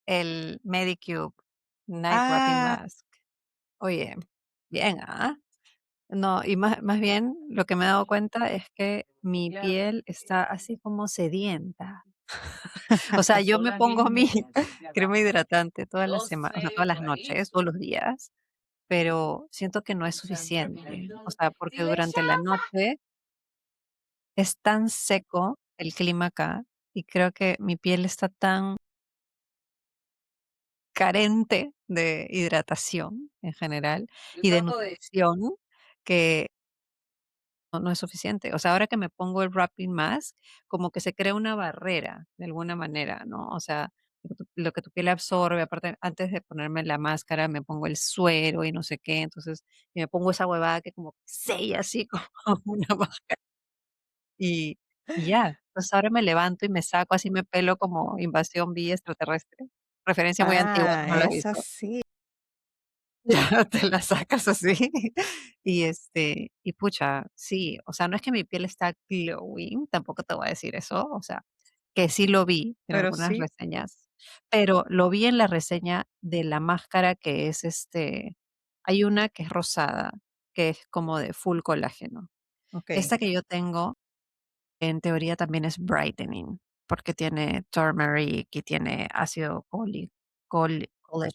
el Medicube Night Wrapping Ah, Mask. Oye, bien, ¿ah? No, y más bien lo que me he dado cuenta es que mi piel está así como sedienta. O sea, yo me pongo mi crema hidratante todas las o sea, todas las noches, todos los días, pero siento que no es suficiente. O sea, porque durante la noche es tan seco el clima acá y creo que mi piel está tan carente de hidratación en general y de nutrición que no es suficiente. O sea, ahora que me pongo el wrapping mask, como que se crea una barrera de alguna manera, ¿no? O sea, lo que tu piel absorbe, aparte, antes de ponerme la máscara, me pongo el suero y no sé qué, entonces, y me pongo esa huevada que como que sella así como una máscara y, y ya. Entonces ahora me levanto y me saco, así me pelo como Invasión V extraterrestre. Referencia muy antigua, no lo he esa visto. sí. Ya te la sacas así. Y pucha, sí, o sea, no es que mi piel está glowing, tampoco te voy a decir eso, o sea, que sí lo vi en Pero algunas sí, reseñas, pero lo vi en la reseña de la máscara que es, hay una que es rosada, que es como de full colágeno. okey. Esta que yo tengo, en teoría también es brightening, porque tiene turmeric y tiene ácido folic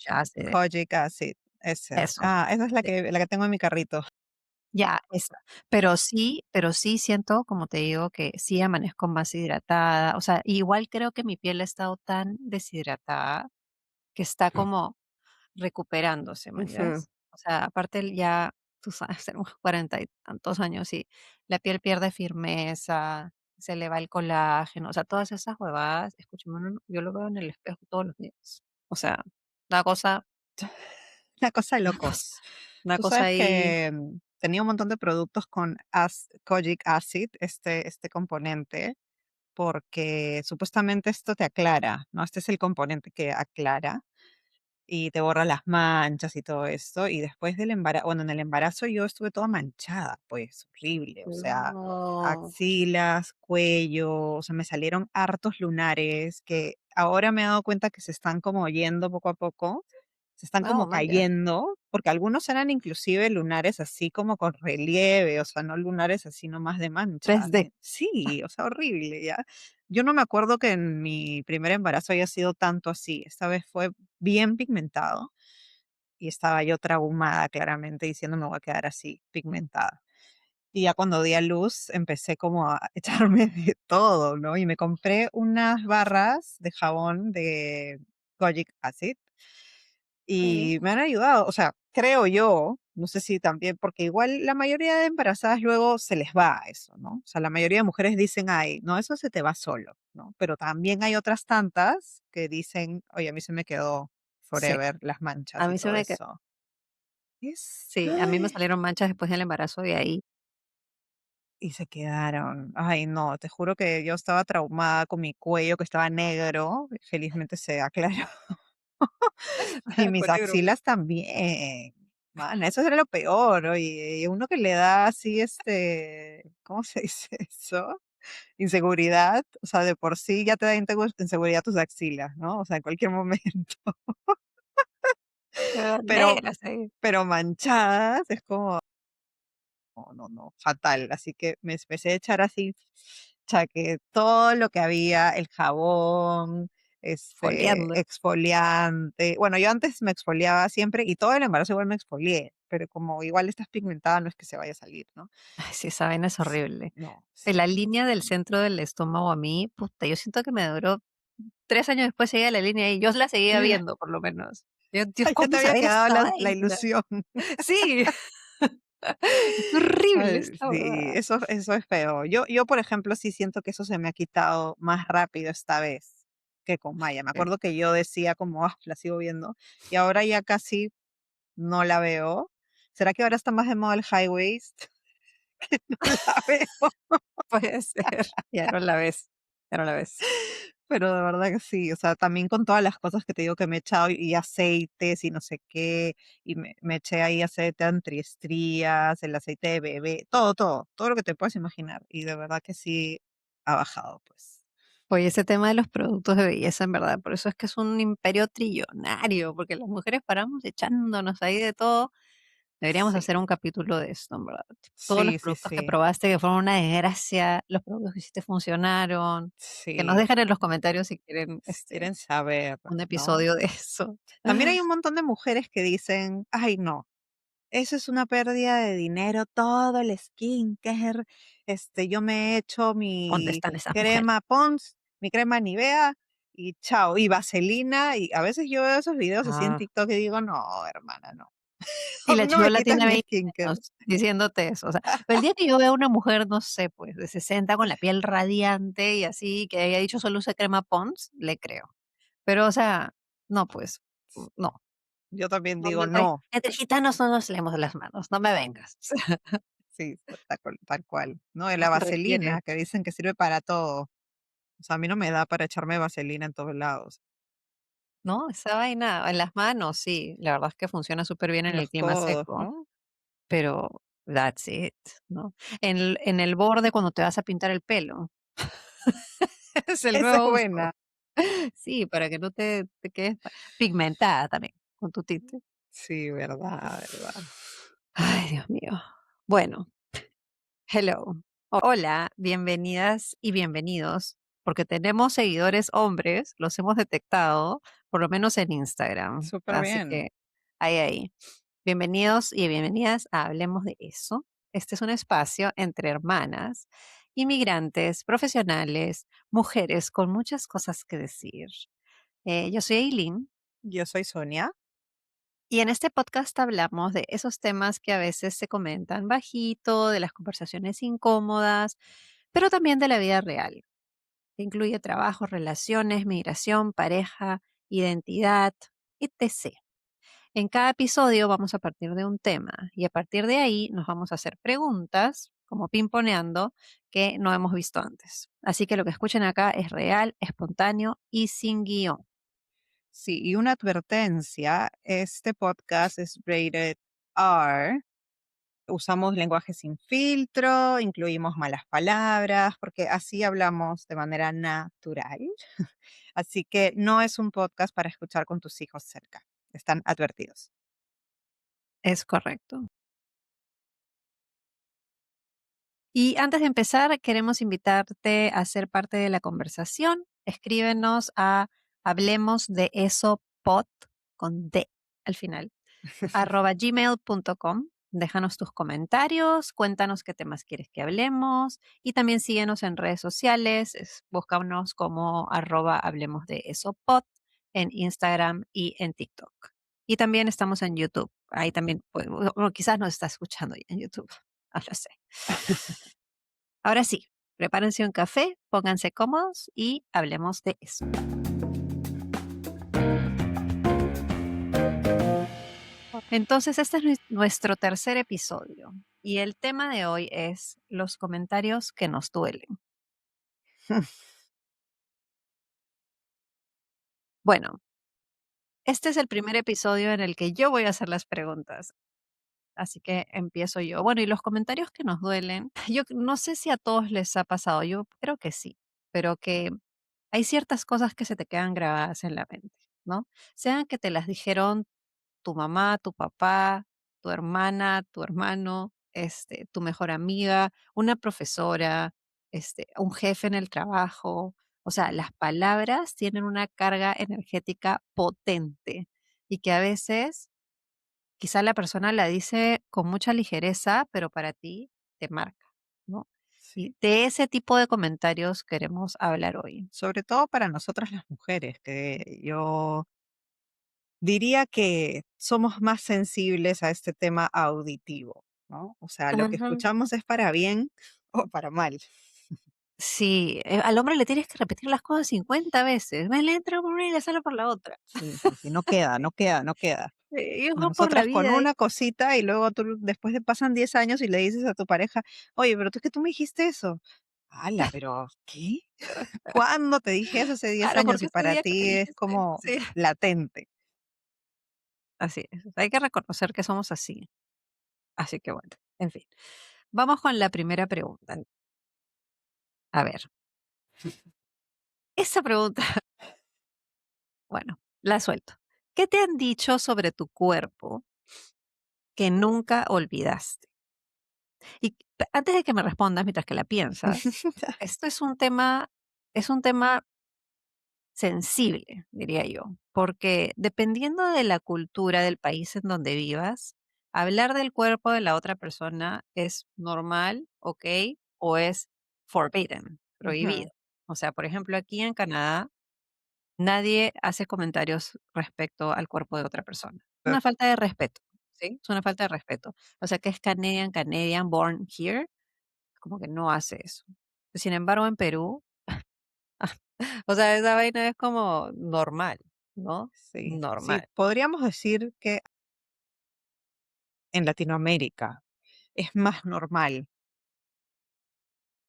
acid, Kojic acid, esa. eso. Ah, esa es la que tengo en mi carrito. Ya, esa. Pero sí siento, como te digo, que sí amanezco más hidratada. O sea, igual creo que mi piel ha estado tan deshidratada que está como recuperándose, ¿me Ujú. entiendes? O sea, aparte ya, tú sabes, tenemos 40 y tantos años y la piel pierde firmeza, se le va el colágeno, o sea, todas esas huevadas, escúchame, yo lo veo en el espejo todos los días. O sea, una cosa, Una cosa de una locos. cosa, una Tú cosa sabes ahí. que, tenía un montón de productos con Kojic acid, este componente, porque supuestamente esto te aclara, ¿no? Este es el componente que aclara. Y te borra las manchas y todo esto. Y después del embarazo, bueno, en el embarazo yo estuve toda manchada, pues horrible, o sea, No. axilas, cuello, o sea, me salieron hartos lunares que ahora me he dado cuenta que se están como yendo poco a poco, se están No, como man, ya. cayendo, porque algunos eran inclusive lunares así como con relieve, o sea, no lunares así nomás de mancha. 3D. Sí, o sea, horrible, ¿ya? Yo no me acuerdo que en mi primer embarazo haya sido tanto así. Esta vez fue bien pigmentado y estaba yo traumada claramente diciendo me voy a quedar así, pigmentada. Y ya cuando di a luz empecé como a echarme de todo, ¿no? Y me compré unas barras de jabón de Kojic Acid Qué bien. y me han ayudado, o sea, creo yo, no sé si también, porque igual la mayoría de embarazadas luego se les va eso, ¿no? O sea, la mayoría de mujeres dicen, ay, no, eso se te va solo, ¿no? Pero también hay otras tantas que dicen, oye, a mí se me quedó Sí, forever las a manchas y mí se todo me que eso. sí, a mí me Ay, salieron manchas después del embarazo y ahí y se quedaron. Ay, no, te juro que yo estaba traumada con mi cuello que estaba negro. Felizmente se aclaró. Y mis con negro, pues. axilas también. Mana, eso era lo peor, oye, y uno que le da así, ¿cómo se dice eso? Inseguridad, o sea, de por sí ya te da inseguridad tus axilas, ¿no? O sea, en cualquier momento. Pero, Negras ahí. pero manchadas es como, no, no, no, fatal. Así que me empecé a echar así, que todo lo que había, el jabón, Foliando. exfoliante. Bueno, yo antes me exfoliaba siempre y todo el embarazo igual me exfolié, pero como igual estás pigmentada, no es que se vaya a salir, ¿no? Ay, sí, esa vaina es Sí, horrible. no, En la sí. línea del centro del estómago a mí, puta, yo siento que me duró 3 años después seguía la línea y yo la seguía viendo, por lo menos. Yo: "Dios, Ya te ¿cuándo se había va a ir quedado esta la vaina?". ilusión. Sí, es horrible Ay, esta sí, huevada. eso es feo. Yo, por ejemplo, sí siento que eso se me ha quitado más rápido esta vez que con Maya. Me Sí. acuerdo que yo decía como, la sigo viendo, y ahora ya casi no la veo. ¿Será que ahora está más de moda el high waist? No la veo, Puede ser, ya no la ves, ya no la ves. pero de verdad que sí. O sea, también con todas las cosas que te digo que me he echado y aceites y no sé qué, y me eché ahí aceite antiestrías, el aceite de bebé, todo lo que te puedas imaginar. Y de verdad que sí ha bajado, pues. Oye, ese tema de los productos de belleza, en verdad, por eso es que es un imperio trillonario, porque las mujeres paramos echándonos ahí de todo. Deberíamos Sí, hacer un capítulo de esto, en verdad. Todos los sí, sí, productos que sí, probaste que fueron una desgracia, los productos que sí te funcionaron, que nos sí, dejen en los comentarios si quieren, si quieren saber, un ¿no? episodio de eso. También hay un montón de mujeres que dicen: "Ay, no, eso es una pérdida de dinero, todo el skincare, yo me he hecho ¿Dónde mi están esas mujeres? crema Pond's, mi crema Nivea y chao, y vaselina", y a veces yo veo esos videos así en Ah. TikTok y digo: "No, hermana, no, Y a mí la no me chibola quitas tiene mi 20 skincare". años diciéndote eso, o sea, pero el día que yo vea una mujer, no sé, pues, de 60 con la piel radiante y así, que haya dicho solo usa crema Pond's, le creo. Pero, o sea, no, pues, no. Yo también No, digo: no, "No". entre gitanos no nos leemos las manos, no me vengas. Sí, tal cual. No, y No la se requiere. vaselina, que dicen que sirve para todo. O sea, a mí no me da para echarme vaselina en todos lados. No, esa vaina en las manos, sí, la verdad es que funciona súper bien en En el los clima codos, seco, ¿no? pero that's it, ¿no? En el borde cuando te vas a pintar el pelo, es el Esa es nuevo uso. buena. Sí, para que no te quedes pigmentada también con tu tinte. Sí, verdad, verdad. Ay, Dios mío. Bueno, hello. Hola, bienvenidas y bienvenidos, porque tenemos seguidores hombres, los hemos detectado, por lo menos en Instagram. Súper Así bien. que ahí. Bienvenidos y bienvenidas a Hablemos de eso. Este es un espacio entre hermanas, inmigrantes, profesionales, mujeres con muchas cosas que decir. Yo soy Eileen. Yo soy Sonia. Y en este podcast hablamos de esos temas que a veces se comentan bajito, de las conversaciones incómodas, pero también de la vida real, que incluye trabajo, relaciones, migración, pareja, identidad, etc. En cada episodio vamos a partir de un tema y a partir de ahí nos vamos a hacer preguntas, como pimponeando, que no hemos visto antes. Así que lo que escuchen acá es real, espontáneo y sin guión. Sí, y una advertencia, este podcast es rated R. Usamos lenguaje sin filtro, incluimos malas palabras, porque así hablamos de manera natural. Así que no es un podcast para escuchar con tus hijos cerca. Están advertidos. Es correcto. Y antes de empezar, queremos invitarte a ser parte de la conversación. Escríbenos a hablemos de eso pod con D al final @gmail.com. Déjanos tus comentarios, cuéntanos qué temas quieres que hablemos y también síguenos en redes sociales, búscanos como @hablemos de eso pod en Instagram y en TikTok. Y también estamos en YouTube. Ahí también, pues, bueno, quizás nos está escuchando ya en YouTube. No lo sé. Ahora sí, prepárense un café, pónganse cómodos y hablemos de eso. Entonces, este es nuestro tercer episodio y el tema de hoy es los comentarios que nos duelen. Bueno, este es el primer episodio en el que yo voy a hacer las preguntas, así que empiezo yo. Bueno, y los comentarios que nos duelen, yo no sé si a todos les ha pasado, yo creo que sí, pero que hay ciertas cosas que se te quedan grabadas en la mente, ¿no? Sean que te las dijeron tu mamá, tu papá, tu hermana, tu hermano, tu mejor amiga, una profesora, un jefe en el trabajo. O sea, las palabras tienen una carga energética potente y que a veces quizá la persona la dice con mucha ligereza, pero para ti te marca, ¿no? Sí. Y de ese tipo de comentarios queremos hablar hoy. Sobre todo para nosotras las mujeres, que yo diría que somos más sensibles a este tema auditivo, ¿no? O sea, lo que Ujú. escuchamos es para bien o para mal. Sí, al hombre le tienes que repetir las cosas 50 veces. Me le entra por una y le sale por la otra. Sí, sí, sí, no queda, no queda, no queda. Y A uno por la nosotras con vida ahí. una cosita y luego tú después de pasan 10 años y le dices a tu pareja: "Oye, pero tú es que tú me dijiste eso". hala pero, ¿qué? ¿Cuándo te dije eso hace 10 Claro, años? porque Y ese para día que me ti es dijiste. como Sí. latente. Así es. Hay que reconocer que somos así. Así que bueno, en fin. Vamos con la primera pregunta. A ver, esa pregunta, bueno, la suelto. ¿Qué te han dicho sobre tu cuerpo que nunca olvidaste? Y antes de que me respondas, mientras que la piensas, esto es un tema sensible, diría yo, porque dependiendo de la cultura del país en donde vivas, hablar del cuerpo de la otra persona es normal, ¿ok? O es forbidden, Ujú, prohibido. O sea, por ejemplo, aquí en Canadá, nadie hace comentarios respecto al cuerpo de otra persona. eh, Una falta de respeto, ¿sí? Es una falta de respeto. O sea, que es Canadian, born here, como que no hace eso. Sin embargo, en Perú, o sea, esa vaina es como normal, ¿no? sí, sí, Normal. podríamos decir que en Latinoamérica es más normal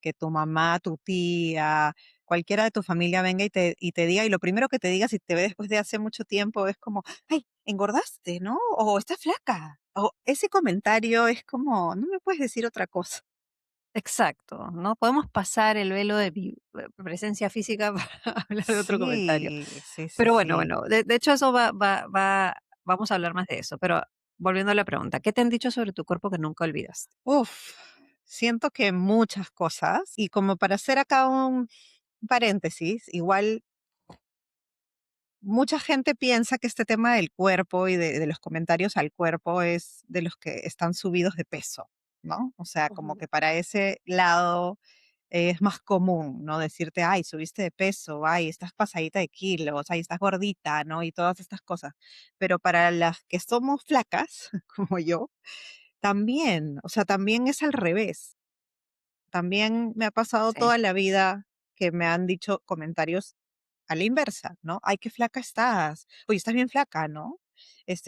que tu mamá, tu tía, cualquiera de tu familia venga y te diga, y lo primero que te diga si te ve después de hace mucho tiempo es como, ay, engordaste, ¿no? O estás flaca. O ese comentario es como, no me puedes decir otra cosa. Exacto, ¿no? Podemos pasar el velo de presencia física para hablar de otro comentario. Sí, sí, sí, Pero bueno, sí. bueno, de hecho eso vamos a hablar más de eso, pero volviendo a la pregunta, ¿qué te han dicho sobre tu cuerpo que nunca olvidaste? Uf, siento que muchas cosas. Y como para hacer acá un paréntesis, igual mucha gente piensa que este tema del cuerpo y de los comentarios al cuerpo es de los que están subidos de peso, ¿no? O sea, como Ujú. que para ese lado es más común, ¿no? Decirte, ay, subiste de peso, ay, estás pasadita de kilos, ay, estás gordita, ¿no? Y todas estas cosas. Pero para las que somos flacas, como yo, también, o sea, también es al revés. También me ha pasado Sí. toda la vida que me han dicho comentarios a la inversa, ¿no? Ay, qué flaca estás. Oye, estás bien flaca, ¿no?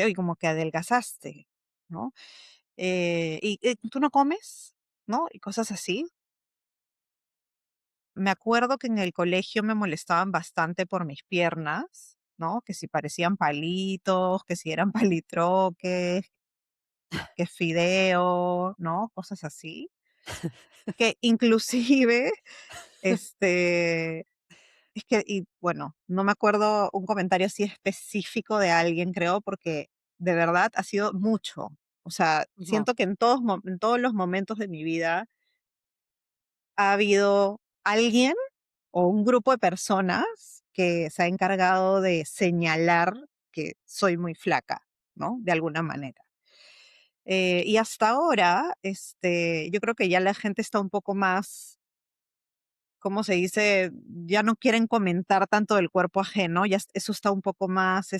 Oye, como que adelgazaste, ¿no? ¿Tú no comes? ¿No? Y cosas así. Me acuerdo que en el colegio me molestaban bastante por mis piernas, ¿no? Que si parecían palitos, que si eran palitroques, que fideo, ¿no? Cosas así. Que inclusive, este, es que, y bueno, no me acuerdo un comentario así específico de alguien, creo, porque de verdad ha sido mucho. O sea, Ujú. siento que en todos los momentos de mi vida ha habido alguien o un grupo de personas que se ha encargado de señalar que soy muy flaca, ¿no? De alguna manera. Y hasta ahora, yo creo que ya la gente está un poco más, ¿cómo se dice? Ya no quieren comentar tanto del cuerpo ajeno, eso está un poco más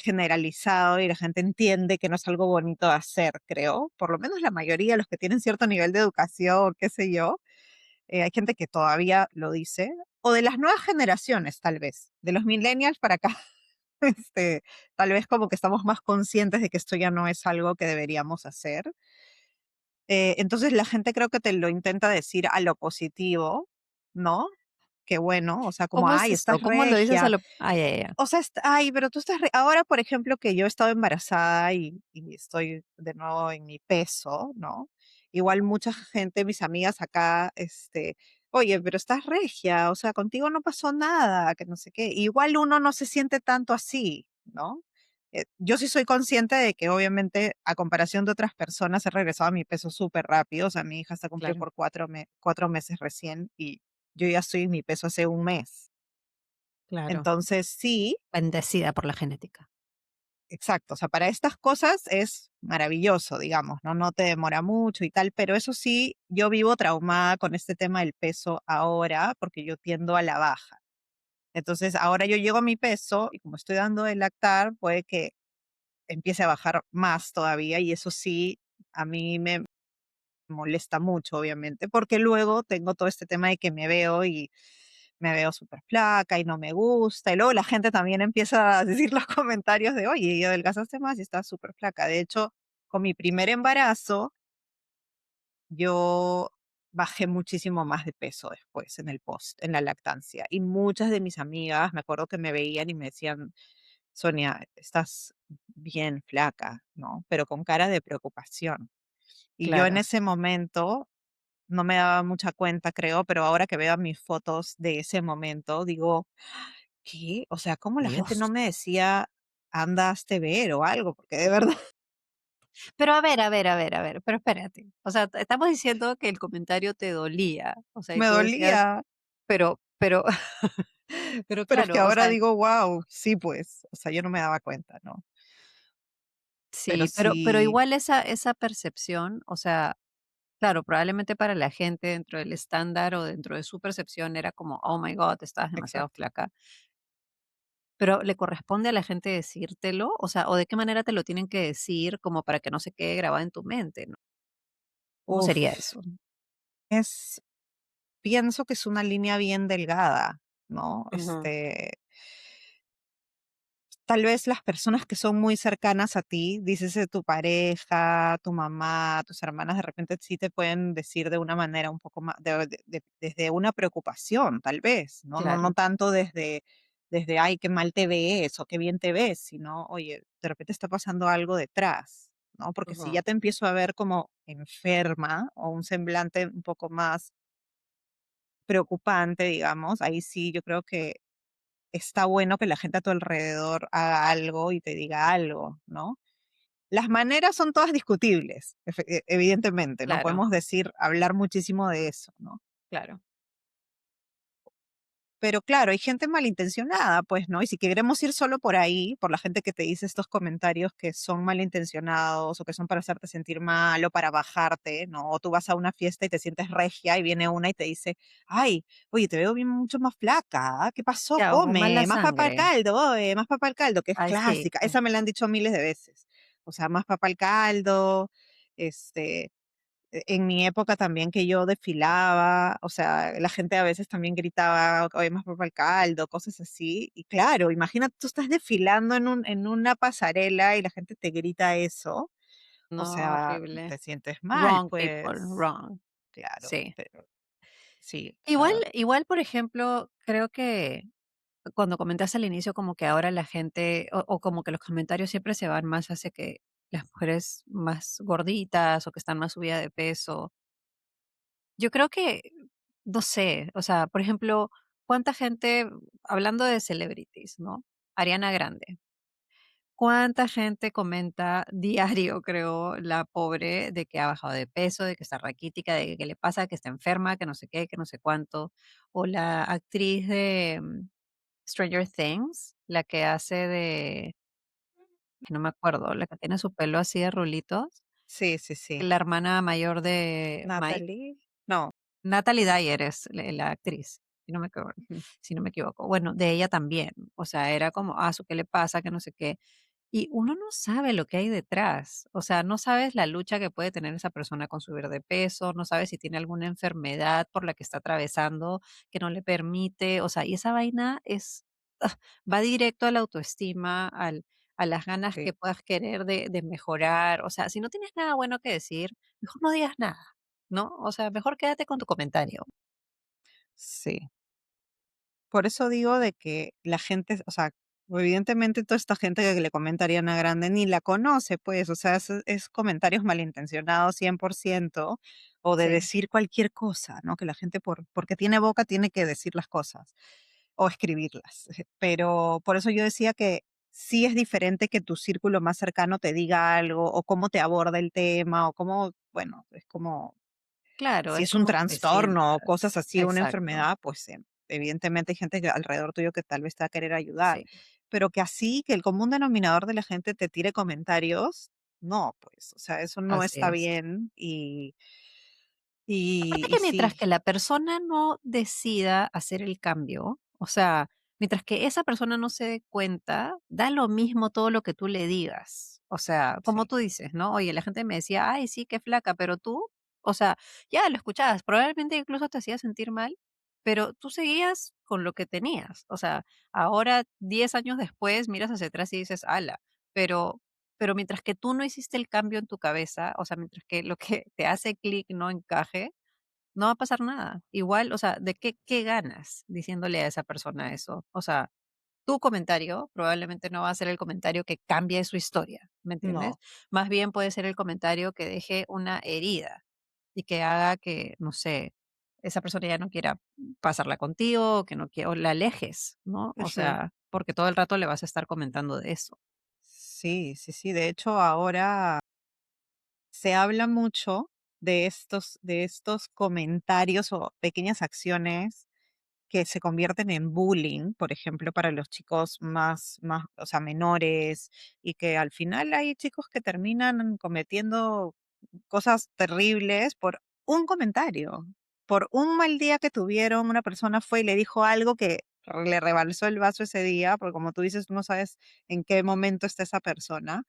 generalizado y la gente entiende que no es algo bonito de hacer, creo. Por lo menos la mayoría, los que tienen cierto nivel de educación, qué sé yo. Hay gente que todavía lo dice. O de las nuevas generaciones, tal vez. De los millennials para acá. este, Tal vez como que estamos más conscientes de que esto ya no es algo que deberíamos hacer. Entonces la gente creo que te lo intenta decir a lo positivo, ¿no? Que bueno, o sea, como, ¿Cómo es ay, esto? estás ¿Cómo lo dices a regia. lo ay, ay, ay. O sea, ay, pero tú estás, ahora, por ejemplo, que yo he estado embarazada y estoy de nuevo en mi peso, ¿no? Igual mucha gente, mis amigas acá, oye, pero estás regia, o sea, contigo no pasó nada, que no sé qué. Igual uno no se siente tanto así, ¿no? Yo sí soy consciente de que obviamente a comparación de otras personas he regresado a mi peso súper rápido, o sea, mi hija se cumplió Claro, por 4 meses recién y yo ya estoy en mi peso hace un mes. claro. Entonces, sí. Bendecida por la genética. Exacto, o sea, para estas cosas es maravilloso, digamos, ¿no? No te demora mucho y tal, pero eso sí, yo vivo traumada con este tema del peso ahora porque yo tiendo a la baja. Entonces, ahora yo llego a mi peso y como estoy dando de lactar, puede que empiece a bajar más todavía y eso sí, a mí me molesta mucho, obviamente, porque luego tengo todo este tema de que me veo y me veo súper flaca y no me gusta. Y luego la gente también empieza a decir los comentarios de, oye, y adelgazaste más y estás súper flaca. De hecho, con mi primer embarazo, yo bajé muchísimo más de peso después en el post, en la lactancia. Y muchas de mis amigas, me acuerdo que me veían y me decían, Sonia, estás bien flaca, ¿no? Pero con cara de preocupación. Y yo en Claro. ese momento no me daba mucha cuenta, creo, pero ahora que veo mis fotos de ese momento, digo, ¿qué? O sea, ¿cómo la gente Dios. no me decía, anda, hazte ver o algo? Porque de verdad Pero a ver, a ver, a ver, a ver, pero espérate. O sea, estamos diciendo que el comentario te dolía, o sea, y me tú decías, dolía, pero, pero pero es que claro, o ahora sea, digo, wow, sí, pues, o sea, yo no me daba cuenta, ¿no? Pero sí, pero sí, igual esa percepción, o sea, claro, probablemente para la gente dentro del estándar o dentro de su percepción era como, oh my God, estás demasiado exacto. flaca. Pero ¿le corresponde a la gente decírtelo? O sea, ¿o de qué manera te lo tienen que decir como para que no se quede grabado en tu mente, no? ¿Cómo sería Uf, eso? es, pienso que es una línea bien delgada, ¿no? Ujú, Tal vez las personas que son muy cercanas a ti, dices de tu pareja, tu mamá, tus hermanas, de repente sí te pueden decir de una manera un poco más, desde una preocupación, tal vez, ¿no? No claro, tanto desde, ay, qué mal te ves o qué bien te ves, sino, oye, de repente está pasando algo detrás, ¿no? Porque si ujú, ya te empiezo a ver como enferma o un semblante un poco más preocupante, digamos, ahí sí yo creo que está bueno que la gente a tu alrededor haga algo y te diga algo, ¿no? Las maneras son todas discutibles, evidentemente, no claro, podemos decir, hablar muchísimo de eso, ¿no? claro. Pero claro, hay gente malintencionada, pues, ¿no? Y si queremos ir solo por ahí, por la gente que te dice estos comentarios que son malintencionados o que son para hacerte sentir mal o para bajarte, ¿no? O tú vas a una fiesta y te sientes regia y viene una y te dice, ay, oye, te veo bien mucho más flaca, ¿ah? ¿Qué pasó? Ya, o mala Come, más papa al sangre. caldo, oye, más papa al caldo, que es Ay, sí, clásica. Esa me la han dicho miles de veces. O sea, más papa al caldo, este, en mi época también que yo desfilaba, o sea, la gente a veces también gritaba, oye, más papa el caldo, cosas así. Y claro, imagínate, tú estás desfilando en una pasarela y la gente te grita eso, o no, sea, horrible. te sientes mal, Wrong people, pues, wrong. claro, Sí. pero sí, o Igual sea, igual, por ejemplo, creo que cuando comentaste al inicio como que ahora la gente o como que los comentarios siempre se van más hacia que las mujeres más gorditas o que están más subidas de peso. Yo creo que, no sé, o sea, por ejemplo, cuánta gente, hablando de celebrities, ¿no? Ariana Grande. ¿Cuánta gente comenta diario, creo, la pobre, de que ha bajado de peso, de que está raquítica, de que qué le pasa, que está enferma, que no sé qué, que no sé cuánto? O la actriz de Stranger Things, la que hace de, que no me acuerdo, la que tiene su pelo así de rulitos, sí, sí, sí. la hermana mayor de Mike. Natalie, no, Natalie Dyer es la actriz, ujú, si no me equivoco. Bueno, de ella también. O sea, era como, su ¿qué le pasa? Que no sé qué. Y uno no sabe lo que hay detrás. O sea, no sabes la lucha que puede tener esa persona con subir de peso, no sabes si tiene alguna enfermedad por la que está atravesando que no le permite. O sea, y esa vaina es, va directo a la autoestima, a las ganas sí, que puedas querer de mejorar. O sea, si no tienes nada bueno que decir, mejor no digas nada, ¿no? O sea, mejor quédate con tu comentario. sí. Por eso digo de que la gente, o sea, evidentemente toda esta gente que le comenta a Ariana Grande ni la conoce, pues, o sea, es comentarios malintencionados 100% o de Sí, decir cualquier cosa, ¿no? Que la gente porque tiene boca tiene que decir las cosas o escribirlas. Pero por eso yo decía que sí es diferente que tu círculo más cercano te diga algo o cómo te aborda el tema o cómo, bueno, es como claro, si es es un como te trastorno o cosas sientas. así, una Exacto, enfermedad, pues, evidentemente hay gente que alrededor tuyo que tal vez te va a querer ayudar, sí, pero que así, que el común denominador de la gente te tire comentarios, no, pues, o sea, eso no así está es. bien Aparte y que mientras sí, que la persona no decida hacer el cambio, o sea, mientras que esa persona no se dé cuenta, da lo mismo todo lo que tú le digas. O sea, como sí, tú dices, ¿no? Oye, la gente me decía, ay, sí, qué flaca, pero tú, o sea, ya lo escuchabas, probablemente incluso te hacía sentir mal, pero tú seguías con lo que tenías. O sea, ahora, 10 años después, miras hacia atrás y dices, ala, pero, pero mientras que tú no hiciste el cambio en tu cabeza, o sea, mientras que lo que te hace clic no encaje, no va a pasar nada. Igual, o sea, ¿de qué ganas diciéndole a esa persona eso? O sea, tu comentario probablemente no va a ser el comentario que cambie su historia, ¿me entiendes? no, Más bien puede ser el comentario que deje una herida. y que haga que, no sé, esa persona ya no quiera pasarla contigo, o que no quiera, o la alejes, ¿no? O Ujú. sea, porque todo el rato le vas a estar comentando de eso. Sí, sí, sí. De hecho, ahora se habla mucho de estos comentarios o pequeñas acciones que se convierten en bullying, por ejemplo, para los chicos más, o sea, menores, y que al final hay chicos que terminan cometiendo cosas terribles por un comentario, por un mal día que tuvieron, una persona fue y le dijo algo que le rebalsó el vaso ese día, porque como tú dices, tú no sabes en qué momento está esa persona,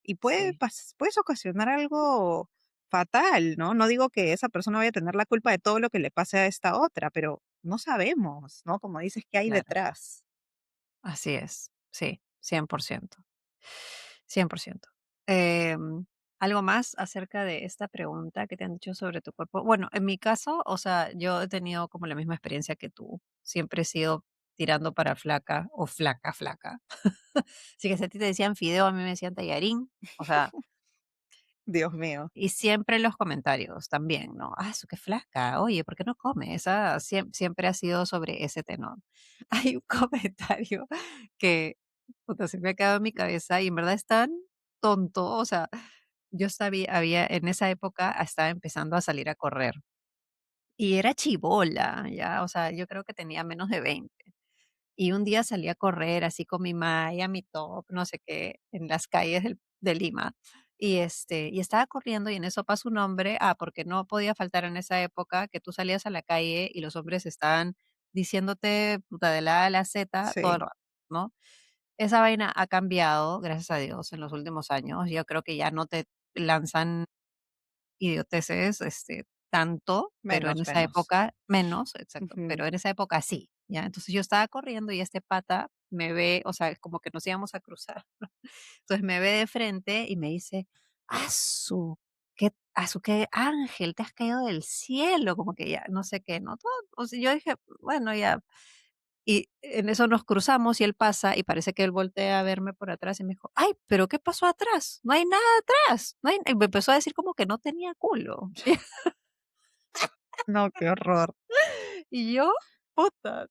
y Sí, puedes ocasionar algo fatal, ¿no? No digo que esa persona vaya a tener la culpa de todo lo que le pase a esta otra, pero no sabemos, ¿no? Como dices, ¿qué hay claro. detrás? Así es. Sí, 100%. 100%. Em, ¿Algo más acerca de esta pregunta que te han dicho sobre tu cuerpo? Bueno, en mi caso, o sea, yo he tenido como la misma experiencia que tú. Siempre he sido tirando para flaca o flaca, flaca. Así que si a ti te decían fideo, a mí me decían tallarín. O sea, Dios mío. y siempre en los comentarios también, ¿no? Ah, su qué flaca. Oye, ¿por qué no come? Esa siempre ha sido sobre ese tenor. Hay un comentario que, puta, se me ha quedado en mi cabeza y en verdad es tan tonto. O sea, yo había, en esa época estaba empezando a salir a correr y era chibola, ya, o sea, yo creo que tenía menos de 20. Y un día salí a correr así con mi malla, mi top, no sé qué, en las calles de Lima. Y estaba corriendo y en eso pasa un hombre, porque no podía faltar en esa época que tú salías a la calle y los hombres estaban diciéndote puta de la A a la Z todo el Sí, rato, ¿no? Esa vaina ha cambiado, gracias a Dios, en los últimos años. Yo creo que ya no te lanzan idioteces, tanto, pero en menos, esa menos. época menos, exacto, Ujú. pero en esa época sí, ¿ya? Entonces, yo estaba corriendo y este pata me ve, o sea, como que nos íbamos a cruzar. Entonces, me ve de frente y me dice: asu, qué ángel, te has caído del cielo", como que ya, no sé qué, ¿no? Todo, o sea, yo dije: "Bueno, ya". Y en eso nos cruzamos y él pasa y parece que él voltea a verme por atrás y me dijo: "Ay, pero ¿qué pasó atrás? No hay nada atrás, no hay", y me empezó a decir como que no tenía culo. No, qué horror. Y yo, puta,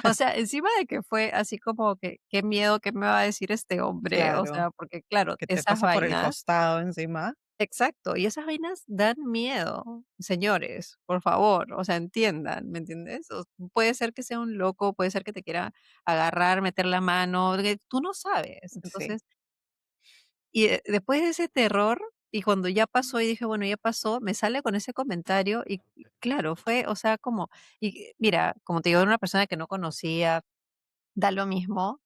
o sea, encima de que fue así como que qué miedo, qué me va a decir este hombre, o Claro, sea, porque claro, que te esas pasa por el vainas, costado encima. exacto, y esas vainas dan miedo, señores, por favor, o sea, entiendan, ¿me entiendes? Puede ser que sea un loco, puede ser que te quiera agarrar, meter la mano, que tú no sabes. Sí, Entonces, después de ese terror, y cuando ya pasó y dije: "Bueno, ya pasó", me sale con ese comentario y claro, fue, o sea, como y mira, como te digo, era una persona que no conocía, da lo mismo,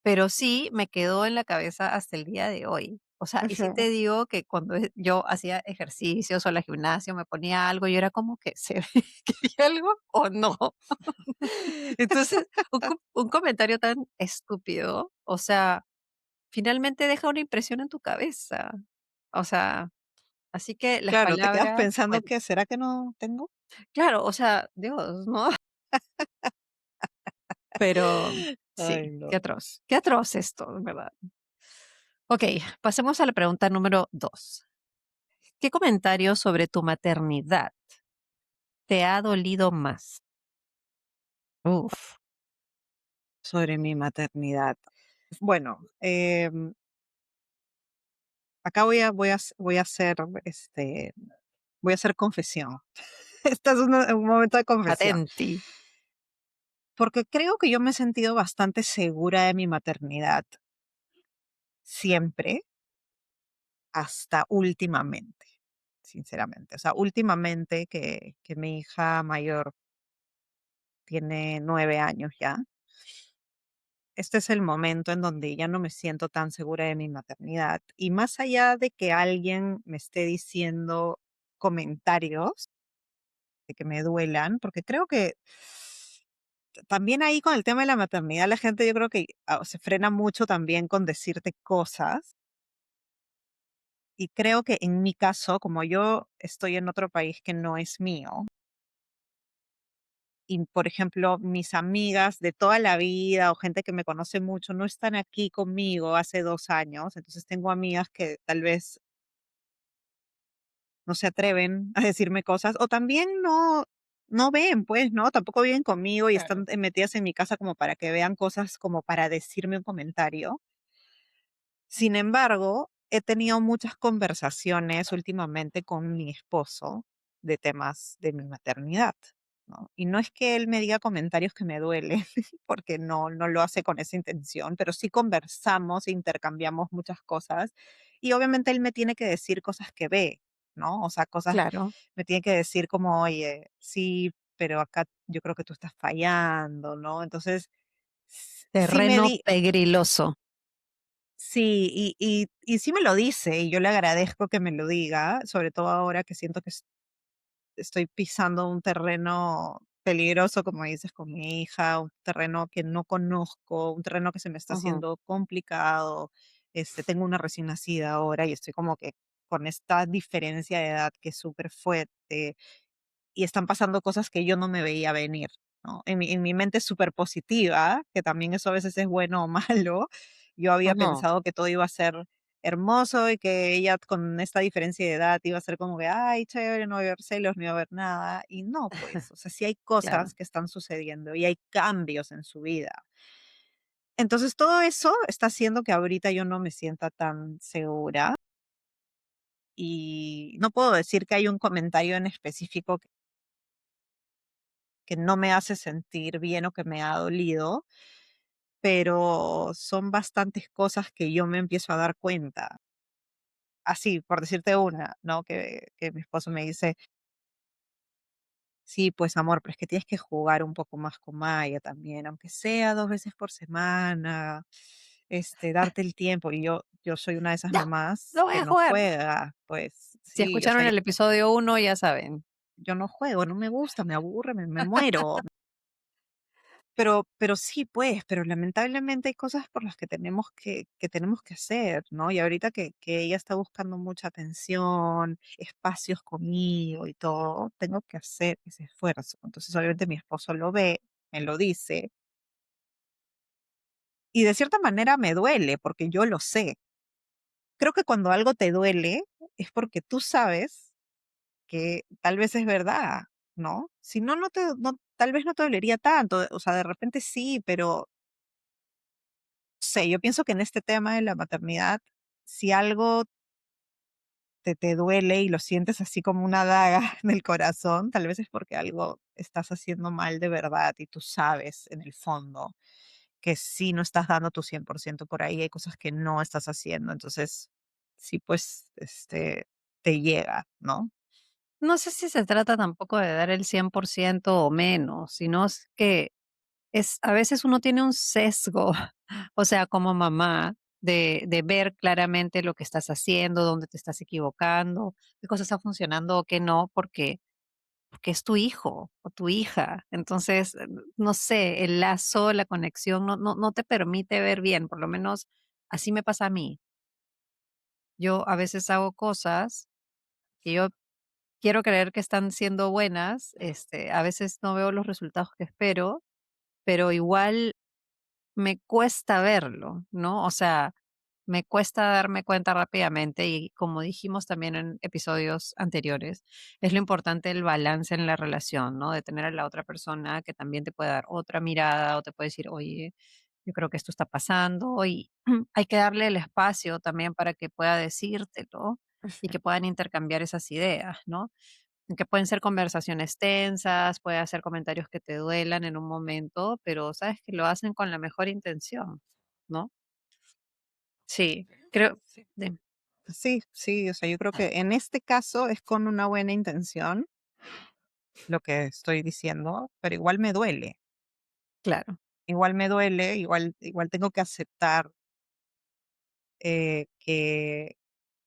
pero sí me quedó en la cabeza hasta el día de hoy. O sea, y sí ujú. te digo que cuando yo hacía ejercicios o la gimnasio, me ponía algo, yo era como que, ¿se ve que hay algo o no? Entonces, un comentario tan estúpido, o sea, finalmente deja una impresión en tu cabeza. O sea, así que las Claro, te quedas palabras, pensando bueno, que, ¿será que no tengo? claro, o sea, Dios, ¿no? Pero Ay, sí, no. qué atroz esto, en verdad. Okey, pasemos a la pregunta número 2. ¿Qué comentario sobre tu maternidad te ha dolido más? Uf, Sobre mi maternidad. Bueno, acá voy a hacer, voy a hacer confesión. Este es un momento de confesión, atenti. porque creo que yo me he sentido bastante segura de mi maternidad siempre, hasta últimamente, sinceramente. O sea, últimamente que mi hija mayor tiene 9 años ya, este es el momento en donde ya no me siento tan segura de mi maternidad. Y más allá de que alguien me esté diciendo comentarios de que me duelan, porque creo que también ahí con el tema de la maternidad, la gente yo creo que se frena mucho también con decirte cosas. Y creo que en mi caso, como yo estoy en otro país que no es mío, y por ejemplo, mis amigas de toda la vida o gente que me conoce mucho no están aquí conmigo hace 2 años, entonces tengo amigas que tal vez no se atreven a decirme cosas o también no ven, pues, ¿no? Tampoco viven conmigo y Claro. están metidas en mi casa como para que vean cosas como para decirme un comentario. Sin embargo, he tenido muchas conversaciones últimamente con mi esposo de temas de mi maternidad, ¿no? Y no es que él me diga comentarios que me duelen, porque no lo hace con esa intención, pero sí conversamos e intercambiamos muchas cosas. Y obviamente él me tiene que decir cosas que ve, ¿no? O sea, cosas, Claro, me tiene que decir como, oye, sí, pero acá yo creo que tú estás fallando, ¿no? Entonces, sí me terreno di, pegriloso. sí, y sí me lo dice, y yo le agradezco que me lo diga, sobre todo ahora que siento que estoy pisando un terreno peligroso, como dices, con mi hija, un terreno que no conozco, un terreno que se me está Ujú, haciendo complicado. Tengo una recién nacida ahora y estoy como que con esta diferencia de edad que es súper fuerte y están pasando cosas que yo no me veía venir, ¿no? En mi mente súper positiva, que también eso a veces es bueno o malo, yo había ujú. pensado que todo iba a ser hermoso y que ella con esta diferencia de edad iba a ser como que, ay, chévere, no va a haber celos, no iba a haber nada. Y no, pues, o sea, sí hay Claro. cosas que están sucediendo y hay cambios en su vida. Entonces, todo eso está haciendo que ahorita yo no me sienta tan segura y no puedo decir que hay un comentario en específico que no me hace sentir bien o que me ha dolido, pero son bastantes cosas que yo me empiezo a dar cuenta. Así, por decirte una, ¿no? Que mi esposo me dice, sí, pues amor, pero es que tienes que jugar un poco más con Maya también, aunque sea 2 veces por semana, darte el tiempo. Y yo soy una de esas Ya, mamás lo voy que a no jugar. juega, pues Si sí, o escucharon sea, el episodio 1, ya saben. yo no juego, no me gusta, me aburre, me muero. Pero sí, pues, pero lamentablemente hay cosas por las que tenemos que hacer, ¿no? Y ahorita que ella está buscando mucha atención, espacios conmigo y todo, tengo que hacer ese esfuerzo. Entonces, obviamente mi esposo lo ve, me lo dice, y de cierta manera me duele porque yo lo sé. Creo que cuando algo te duele es porque tú sabes que tal vez es verdad, ¿no? Si no, tal vez no te dolería tanto, o sea, de repente sí, pero sé, yo pienso que en este tema de la maternidad, si algo te duele y lo sientes así como una daga en el corazón, tal vez es porque algo estás haciendo mal de verdad y tú sabes en el fondo que sí no estás dando tu 100% por ahí, hay cosas que no estás haciendo. Entonces, sí, pues, te llega, ¿no? No sé si se trata tampoco de dar el 100% o menos, sino es que a veces uno tiene un sesgo, o sea, como mamá, de ver claramente lo que estás haciendo, dónde te estás equivocando, qué cosa está funcionando o qué no, porque es tu hijo o tu hija. Entonces, no sé, el lazo, la conexión no te permite ver bien, por lo menos así me pasa a mí. Yo a veces hago cosas que yo quiero creer que están siendo buenas, a veces no veo los resultados que espero, pero igual me cuesta verlo, ¿no? O sea, me cuesta darme cuenta rápidamente y como dijimos también en episodios anteriores, es lo importante el balance en la relación, ¿no? De tener a la otra persona que también te puede dar otra mirada o te puede decir, oye, yo creo que esto está pasando y hay que darle el espacio también para que pueda decírtelo y que puedan intercambiar esas ideas, ¿no? Que pueden ser conversaciones tensas, puede hacer comentarios que te duelan en un momento, pero sabes que lo hacen con la mejor intención, ¿no? Sí, creo Sí. de Sí, sí, o sea, yo creo que en este caso es con una buena intención lo que estoy diciendo, pero claro. igual me duele, igual tengo que aceptar que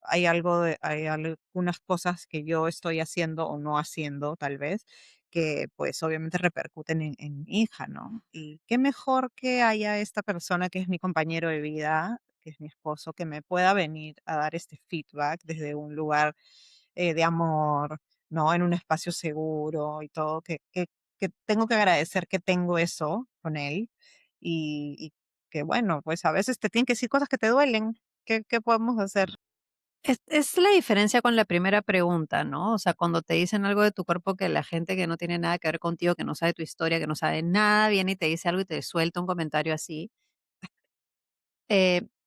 hay algunas cosas que yo estoy haciendo o no haciendo, tal vez, que pues obviamente repercuten en mi hija, ¿no? Y qué mejor que haya esta persona que es mi compañero de vida, que es mi esposo, que me pueda venir a dar este feedback desde un lugar de amor, ¿no? En un espacio seguro y todo, que tengo que agradecer que tengo eso con él y que bueno, pues a veces te tienen que decir cosas que te duelen. ¿Qué podemos hacer? Es la diferencia con la primera pregunta, ¿no? O sea, cuando te dicen algo de tu cuerpo que la gente que no tiene nada que ver contigo, que no sabe tu historia, que no sabe nada, viene y te dice algo y te suelta un comentario así.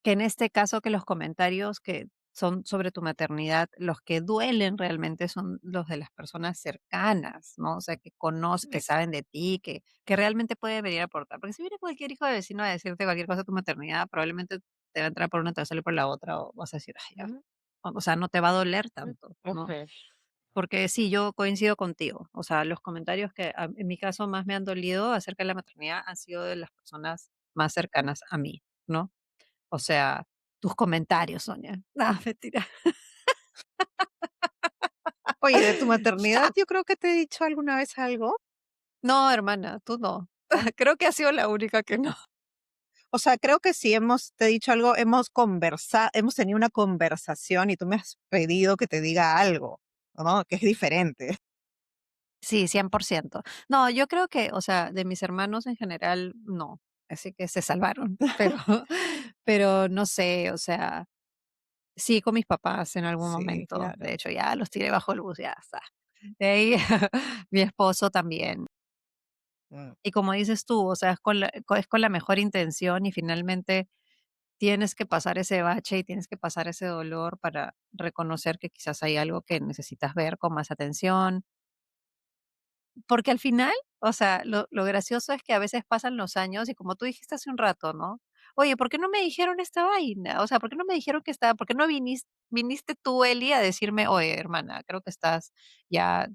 Que en este caso, que los comentarios que son sobre tu maternidad, los que duelen realmente son los de las personas cercanas, ¿no? O sea, que conocen, que Ex saben de ti, que realmente puede venir a aportar. Porque si viene cualquier hijo de vecino a decirte cualquier cosa de tu maternidad, probablemente te va a entrar por una, te va a salir por la otra, o vas a decir, "Ay, ya". Ujú, O sea, no te va a doler mm, tanto, ¿no? okey. Porque sí, yo coincido contigo. O sea, los comentarios que en mi caso más me han dolido acerca de la maternidad han sido de las personas más cercanas a mí, ¿no? O sea, tus comentarios, Sonia. No, mentira. Oye, de tu maternidad, yo creo que te he dicho alguna vez algo. No, hermana, tú no. Creo que has sido la única que no. O sea, creo que sí te he dicho algo, hemos tenido una conversación y tú me has pedido que te diga algo, ¿no? Que es diferente. Sí, 100%. No, yo creo que, o sea, de mis hermanos en general, no. Así que se salvaron. Pero, pero no sé, o sea, sí con mis papás en algún Sí, momento. De claro. hecho, ya los tiré bajo el bus, ya está. De ahí, mi esposo también. Mm. Y como dices tú, o sea, es con la mejor intención y finalmente tienes que pasar ese bache y tienes que pasar ese dolor para reconocer que quizás hay algo que necesitas ver con más atención, porque al final, o sea, lo gracioso es que a veces pasan los años y como tú dijiste hace un rato, ¿no? Oye, ¿por qué no me dijeron esta vaina? O sea, ¿por qué no me dijeron que estaba, por qué no viniste tú, Eli, a decirme, oye, hermana, creo que estás ya,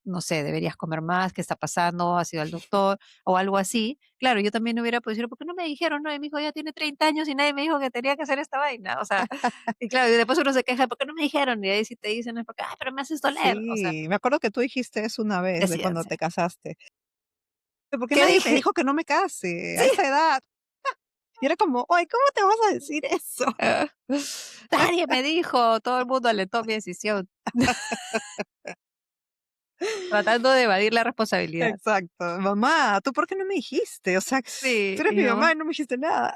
no sé, deberías comer más, ¿qué está pasando? ¿Has ido al doctor? O algo así. Claro, yo también hubiera podido decir, ¿por qué no me dijeron? No, y mi hijo ya tiene 30 años y nadie me dijo que tenía que hacer esta vaina. O sea, y claro, y después uno se queja, ¿por qué no me dijeron? Y ahí sí te dicen, es porque, ay, pero me haces doler. O sea, Sí, me acuerdo que tú dijiste eso una vez de cuando decídense. te casaste. Porque ¿Qué nadie me dije? dijo que no me case a Sí. esa edad. Y era como, oye, ¿cómo te vas a decir eso? Ah, nadie me dijo, todo el mundo alentó mi decisión, tratando de evadir la responsabilidad. Exacto. Mamá, ¿tú por qué no me dijiste? O sea, tú Sí, eres y mi mamá yo, y no me dijiste nada.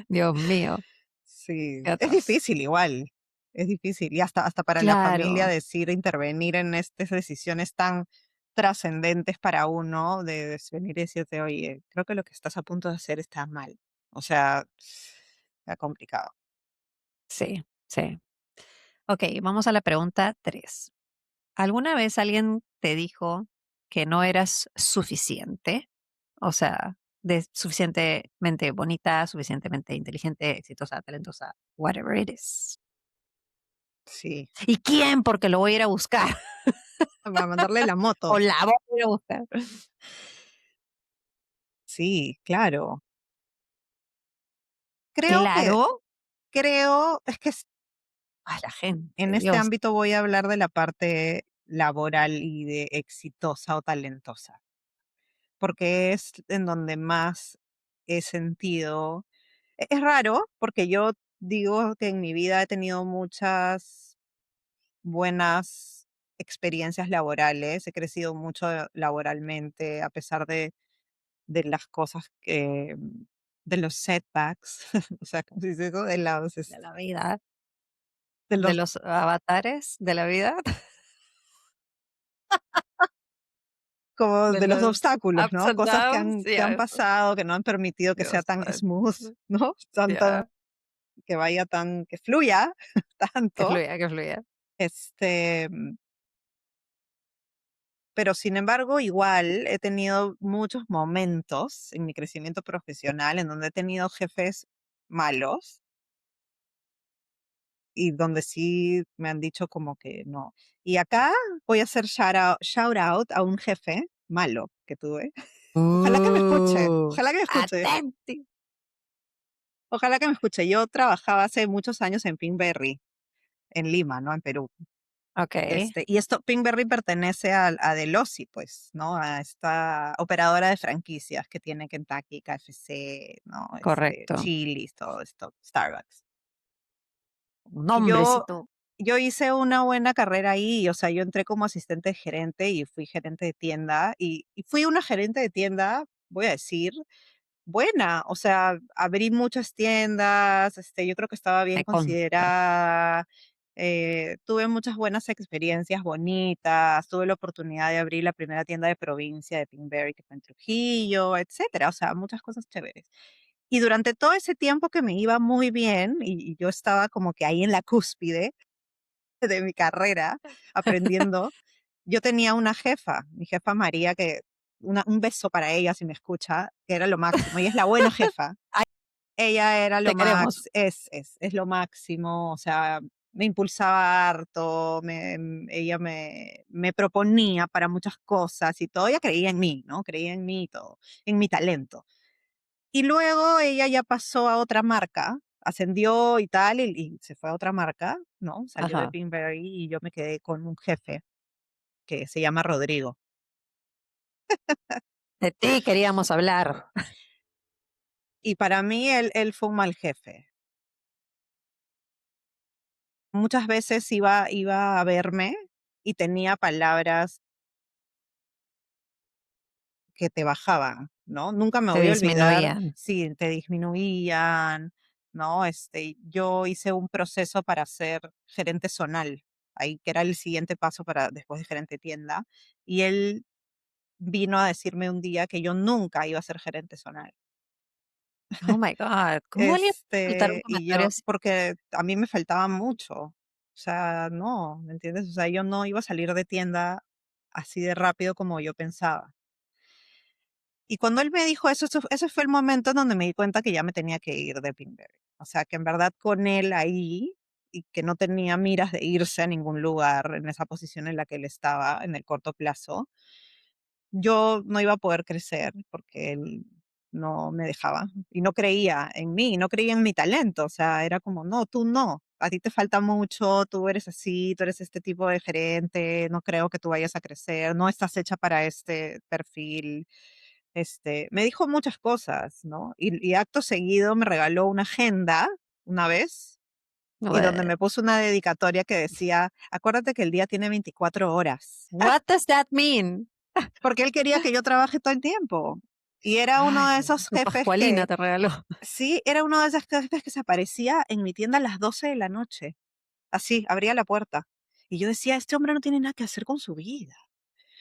Dios mío, Sí, qué es atroz. difícil igual, es difícil. Y hasta para la familia Claro, decir, intervenir en estas decisiones tan trascendentes para uno, de venir y decirte, oye, creo que lo que estás a punto de hacer está mal. O sea, está complicado. sí, sí. Okey, vamos a la pregunta 3. ¿Alguna vez alguien te dijo que no eras suficiente? O sea, de suficientemente bonita, suficientemente inteligente, exitosa, talentosa, whatever it is. Sí, ¿Y quién? Porque lo voy a ir a buscar, para mandarle la o moto. la voy a ir a buscar. Sí, claro. Creo que, Claro. es que A la gente, en este Dios. ámbito voy a hablar de la parte laboral y de exitosa o talentosa, porque es en donde más he sentido. Es raro, porque yo digo que en mi vida he tenido muchas buenas experiencias laborales, he crecido mucho laboralmente, a pesar de las cosas de los setbacks, o sea, ¿cómo se dice eso? De la vida, De de los los avatares de la vida, como de de los los obstáculos, ups ¿no? and Cosas downs, que han ya eso, pasado, que no han permitido que sea Dios tan smooth, santo, ¿no? ya, Que vaya que fluya tanto. que fluya. Este, pero sin embargo, igual he tenido muchos momentos en mi crecimiento profesional en donde he tenido jefes malos y donde sí me han dicho como que no. Y acá voy a hacer shout out a un jefe malo que tuve. Ojalá que me escuche, ojalá que me escuche. Atenti. Ojalá que me escuche. Yo trabajaba hace muchos años en Pinkberry, en Lima, ¿no? En Perú. Okey, Y esto, Pinkberry pertenece a Delosi, pues, ¿no? A esta operadora de franquicias que tiene Kentucky, KFC, ¿no? correcto. Chili's, todo esto, Starbucks. Un Y yo, hombrecito. yo hice una buena carrera ahí, o sea, yo entré como asistente de gerente y fui gerente de tienda, y fui una gerente de tienda, voy a decir, buena, o sea, abrí muchas tiendas, yo creo que estaba bien Me consta. considerada, tuve muchas buenas experiencias bonitas, tuve la oportunidad de abrir la primera tienda de provincia de Pinkberry que fue en Trujillo, etcétera, o sea, muchas cosas chéveres. Y durante todo ese tiempo que me iba muy bien y yo estaba como que ahí en la cúspide de mi carrera aprendiendo, yo tenía una jefa, mi jefa María, que un beso para ella si me escucha, que era lo máximo. Ella es la buena jefa. Ay, Ella era lo te queremos. es lo máximo, o sea, me impulsaba harto, ella me proponía para muchas cosas y todo. Ella creía en mí, ¿no? Creía en mí y todo, en mi talento. Y luego ella ya pasó a otra marca, ascendió y tal, y se fue a otra marca, ¿no? Salió de Ajá. Pinkberry y yo me quedé con un jefe que se llama Rodrigo. De ti queríamos hablar. Y para mí él fue un mal jefe. Muchas veces iba a verme y tenía palabras que te bajaban, ¿no? Nunca me Te voy a olvidar disminuían. si te disminuían, ¿no? Yo hice un proceso para ser gerente zonal, ahí que era el siguiente paso para después de gerente de tienda, y él vino a decirme un día que yo nunca iba a ser gerente zonal. Oh my God. ¿Cómo alguien puede soltar un Y comentario yo, así? porque a mí me faltaba mucho, o sea, no, ¿me entiendes? O sea, yo no iba a salir de tienda así de rápido como yo pensaba. Y cuando él me dijo eso, ese fue el momento en donde me di cuenta que ya me tenía que ir de Pinkberry. O sea, que en verdad con él ahí y que no tenía miras de irse a ningún lugar en esa posición en la que él estaba en el corto plazo, yo no iba a poder crecer porque él no me dejaba y no creía en mí, no creía en mi talento. O sea, era como, no, tú no, a ti te falta mucho, tú eres así, tú eres este tipo de gerente, no creo que tú vayas a crecer, no estás hecha para este perfil. Me dijo muchas cosas, ¿no? Y acto seguido me regaló una agenda una vez y donde Bue me puso una dedicatoria que decía, acuérdate que el día tiene 24 horas. What does that mean? Porque él quería que yo trabaje todo el tiempo. Y era uno de Ay, esos tu jefes Pascualina que, te regaló. sí, era uno de esos jefes que se aparecía en mi tienda a las 12 de la noche. Así, abría la puerta. Y yo decía, este hombre no tiene nada que hacer con su vida.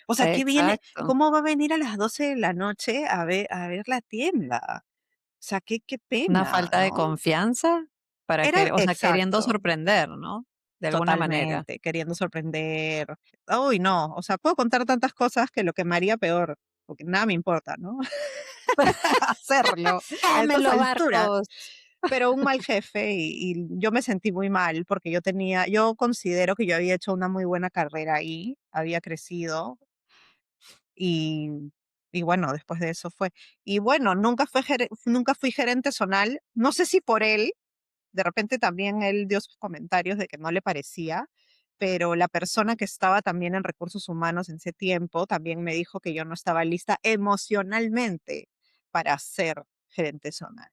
O sea, ¿qué viene? Exacto. ¿Cómo va a venir a las 12 de la noche a ver la tienda? O sea, qué Una pena, falta de ¿no? confianza para Era que, o sea, queriendo exacto, sorprender, ¿no? De alguna manera. totalmente, queriendo sorprender. Uy, no, o sea, puedo contar tantas cosas que lo que me haría peor, porque nada me importa, ¿no? Hacerlo a estas Dámelo, alturas. Barcos. Pero un mal jefe y yo me sentí muy mal porque yo considero que yo había hecho una muy buena carrera ahí, había crecido y, y bueno, después de eso fue. Y bueno, nunca fui gerente zonal, no sé si por él, de repente también él dio sus comentarios de que no le parecía, pero la persona que estaba también en recursos humanos en ese tiempo también me dijo que yo no estaba lista emocionalmente para ser gerente zonal.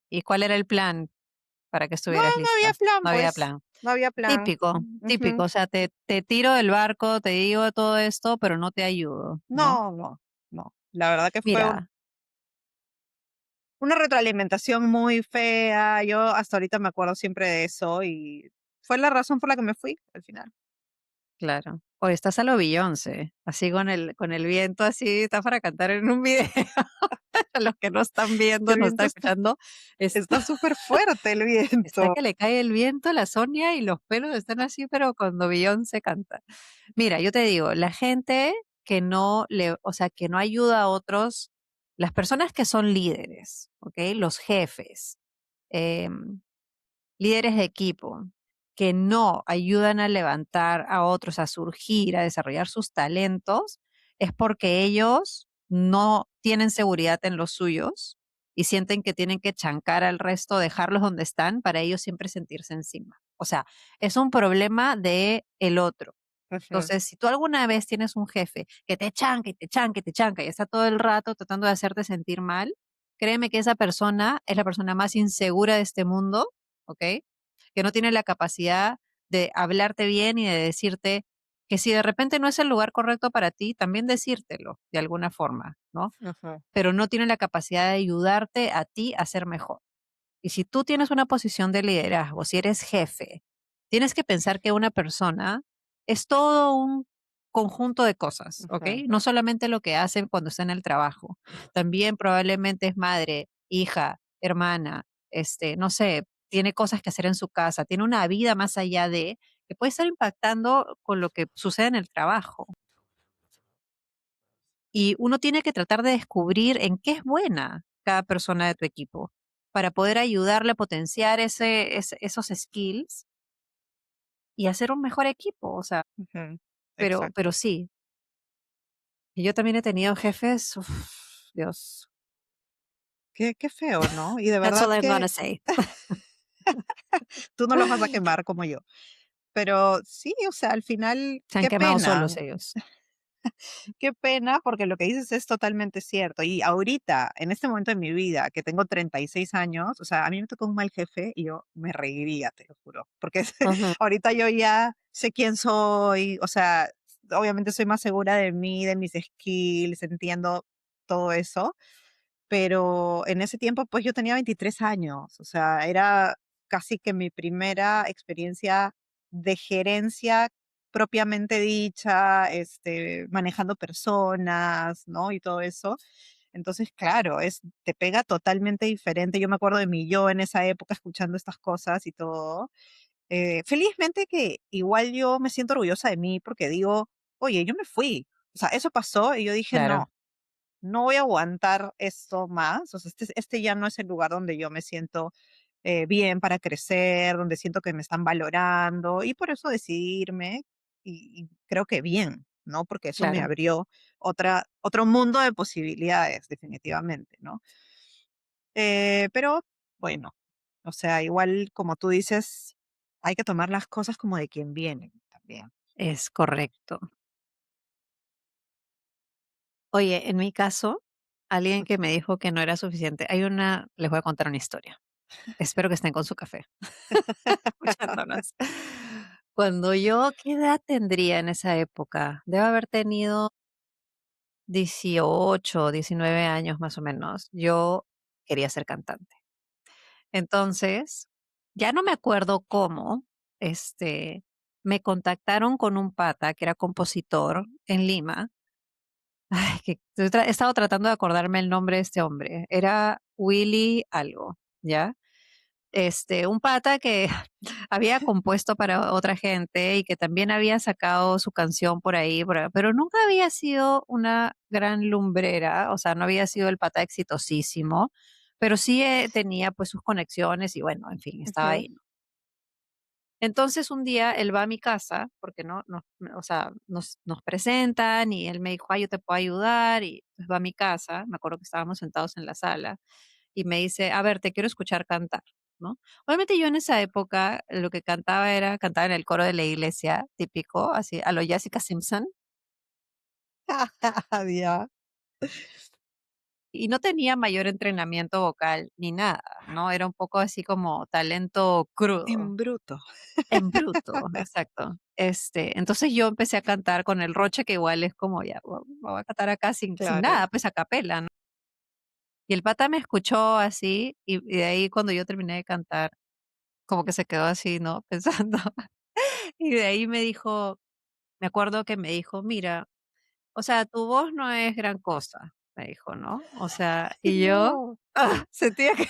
¿Y cuál era el plan para que No, estuvieras no había lista? plan, No había pues, plan. no había plan. Típico, típico. Ujú. O sea, te tiro del barco, te digo todo esto, pero no te ayudo, ¿no? No, no, no. La verdad que fue Mira, una retroalimentación muy fea. Yo hasta ahorita me acuerdo siempre de eso y fue la razón por la que me fui al final. claro. Hoy estás a lo Beyoncé, así con el viento así, está para cantar en un video. A los que no están viendo, El no viento están escuchando, está está súper fuerte el está viento. que le cae el viento a la Sonia y los pelos están así, pero cuando Beyoncé canta. Mira, yo te digo, la gente que no le, o sea, que no ayuda a otros, las personas que son líderes, ¿ok? Los jefes, em, líderes de equipo, que no ayudan a levantar a otros, a surgir, a desarrollar sus talentos, es porque ellos no tienen seguridad en los suyos y sienten que tienen que chancar al resto, dejarlos donde están para ellos siempre sentirse encima. O sea, es un problema de el otro. Ujú, Entonces, si tú alguna vez tienes un jefe que te chanca y te chanca y te chanca y está todo el rato tratando de hacerte sentir mal, créeme que esa persona es la persona más insegura de este mundo, ¿ok? Que no tiene la capacidad de hablarte bien y de decirte, que si de repente no es el lugar correcto para ti, también decírtelo de alguna forma, ¿no? Ajá, Pero no tiene la capacidad de ayudarte a ti a ser mejor. Y si tú tienes una posición de liderazgo, si eres jefe, tienes que pensar que una persona es todo un conjunto de cosas, ¿ok? ajá, No solamente lo que hace cuando está en el trabajo, también probablemente es madre, hija, hermana, no sé, tiene cosas que hacer en su casa, tiene una vida más allá de que puede estar impactando con lo que sucede en el trabajo. Y uno tiene que tratar de descubrir en qué es buena cada persona de tu equipo para poder ayudarle a potenciar esos skills y hacer un mejor equipo. O sea, ujú, pero exacto. sí, y yo también he tenido jefes, uf, Dios, Qué feo, ¿no? Y de that's verdad all I'm que gonna say. tú no los vas a quemar como yo. Pero sí, o sea, al final, Se han quemado solos ellos. qué pena, porque lo que dices es totalmente cierto. Y ahorita, en este momento de mi vida, que tengo 36 años, o sea, a mí me tocó un mal jefe y yo me reiría, te lo juro. Porque Ujú, ahorita yo ya sé quién soy, o sea, obviamente soy más segura de mí, de mis skills, entiendo todo eso. Pero en ese tiempo, pues yo tenía 23 años, o sea, era casi que mi primera experiencia de gerencia propiamente dicha, manejando personas, ¿no? Y todo eso. Entonces, claro, te pega totalmente diferente. Yo me acuerdo de mi yo en esa época escuchando estas cosas y todo. Felizmente que igual yo me siento orgullosa de mí porque digo, oye, yo me fui. O sea, eso pasó y yo dije, claro, no, no voy a aguantar esto más, o sea, este ya no es el lugar donde yo me siento bien para crecer, donde siento que me están valorando y por eso decidí irme y creo que bien, ¿no? Porque eso me claro, abrió otro mundo de posibilidades, definitivamente, ¿no? Pero bueno, o sea, igual como tú dices, hay que tomar las cosas como de quien vienen también. es correcto. Oye, en mi caso, alguien que me dijo que no era suficiente, les voy a contar una historia. Espero que estén con su café, escuchándonos. Cuando yo, ¿qué edad tendría en esa época? Debo haber tenido 18, 19 años más o menos. Yo quería ser cantante. Entonces, ya no me acuerdo cómo, me contactaron con un pata que era compositor en Lima. Ay, que he estado tratando de acordarme el nombre de este hombre. Era Willy algo, ¿ya? Un pata que había compuesto para otra gente y que también había sacado su canción pero nunca había sido una gran lumbrera, o sea, no había sido el pata exitosísimo, pero sí tenía pues sus conexiones y bueno, en fin, estaba Ujú, ahí, ¿no? Entonces un día él va a mi casa, porque o sea, nos presentan y él me dijo, yo te puedo ayudar y pues va a mi casa, me acuerdo que estábamos sentados en la sala y me dice, a ver, te quiero escuchar cantar, ¿no? Obviamente yo en esa época lo que cantaba en el coro de la iglesia, típico, así, a lo Jessica Simpson, ya. y no tenía mayor entrenamiento vocal ni nada, ¿no? Era un poco así como talento crudo. En bruto. En bruto, exacto. Entonces yo empecé a cantar con el Roche, que igual es como ya, voy a cantar acá sin Claro. nada, pues a capela, ¿no? Y el pata me escuchó así, y de ahí cuando yo terminé de cantar, como que se quedó así, ¿no? Pensando. Y de ahí me acuerdo que me dijo, mira, o sea, tu voz no es gran cosa, me dijo, ¿no? O sea, Ay, y yo no. sentía que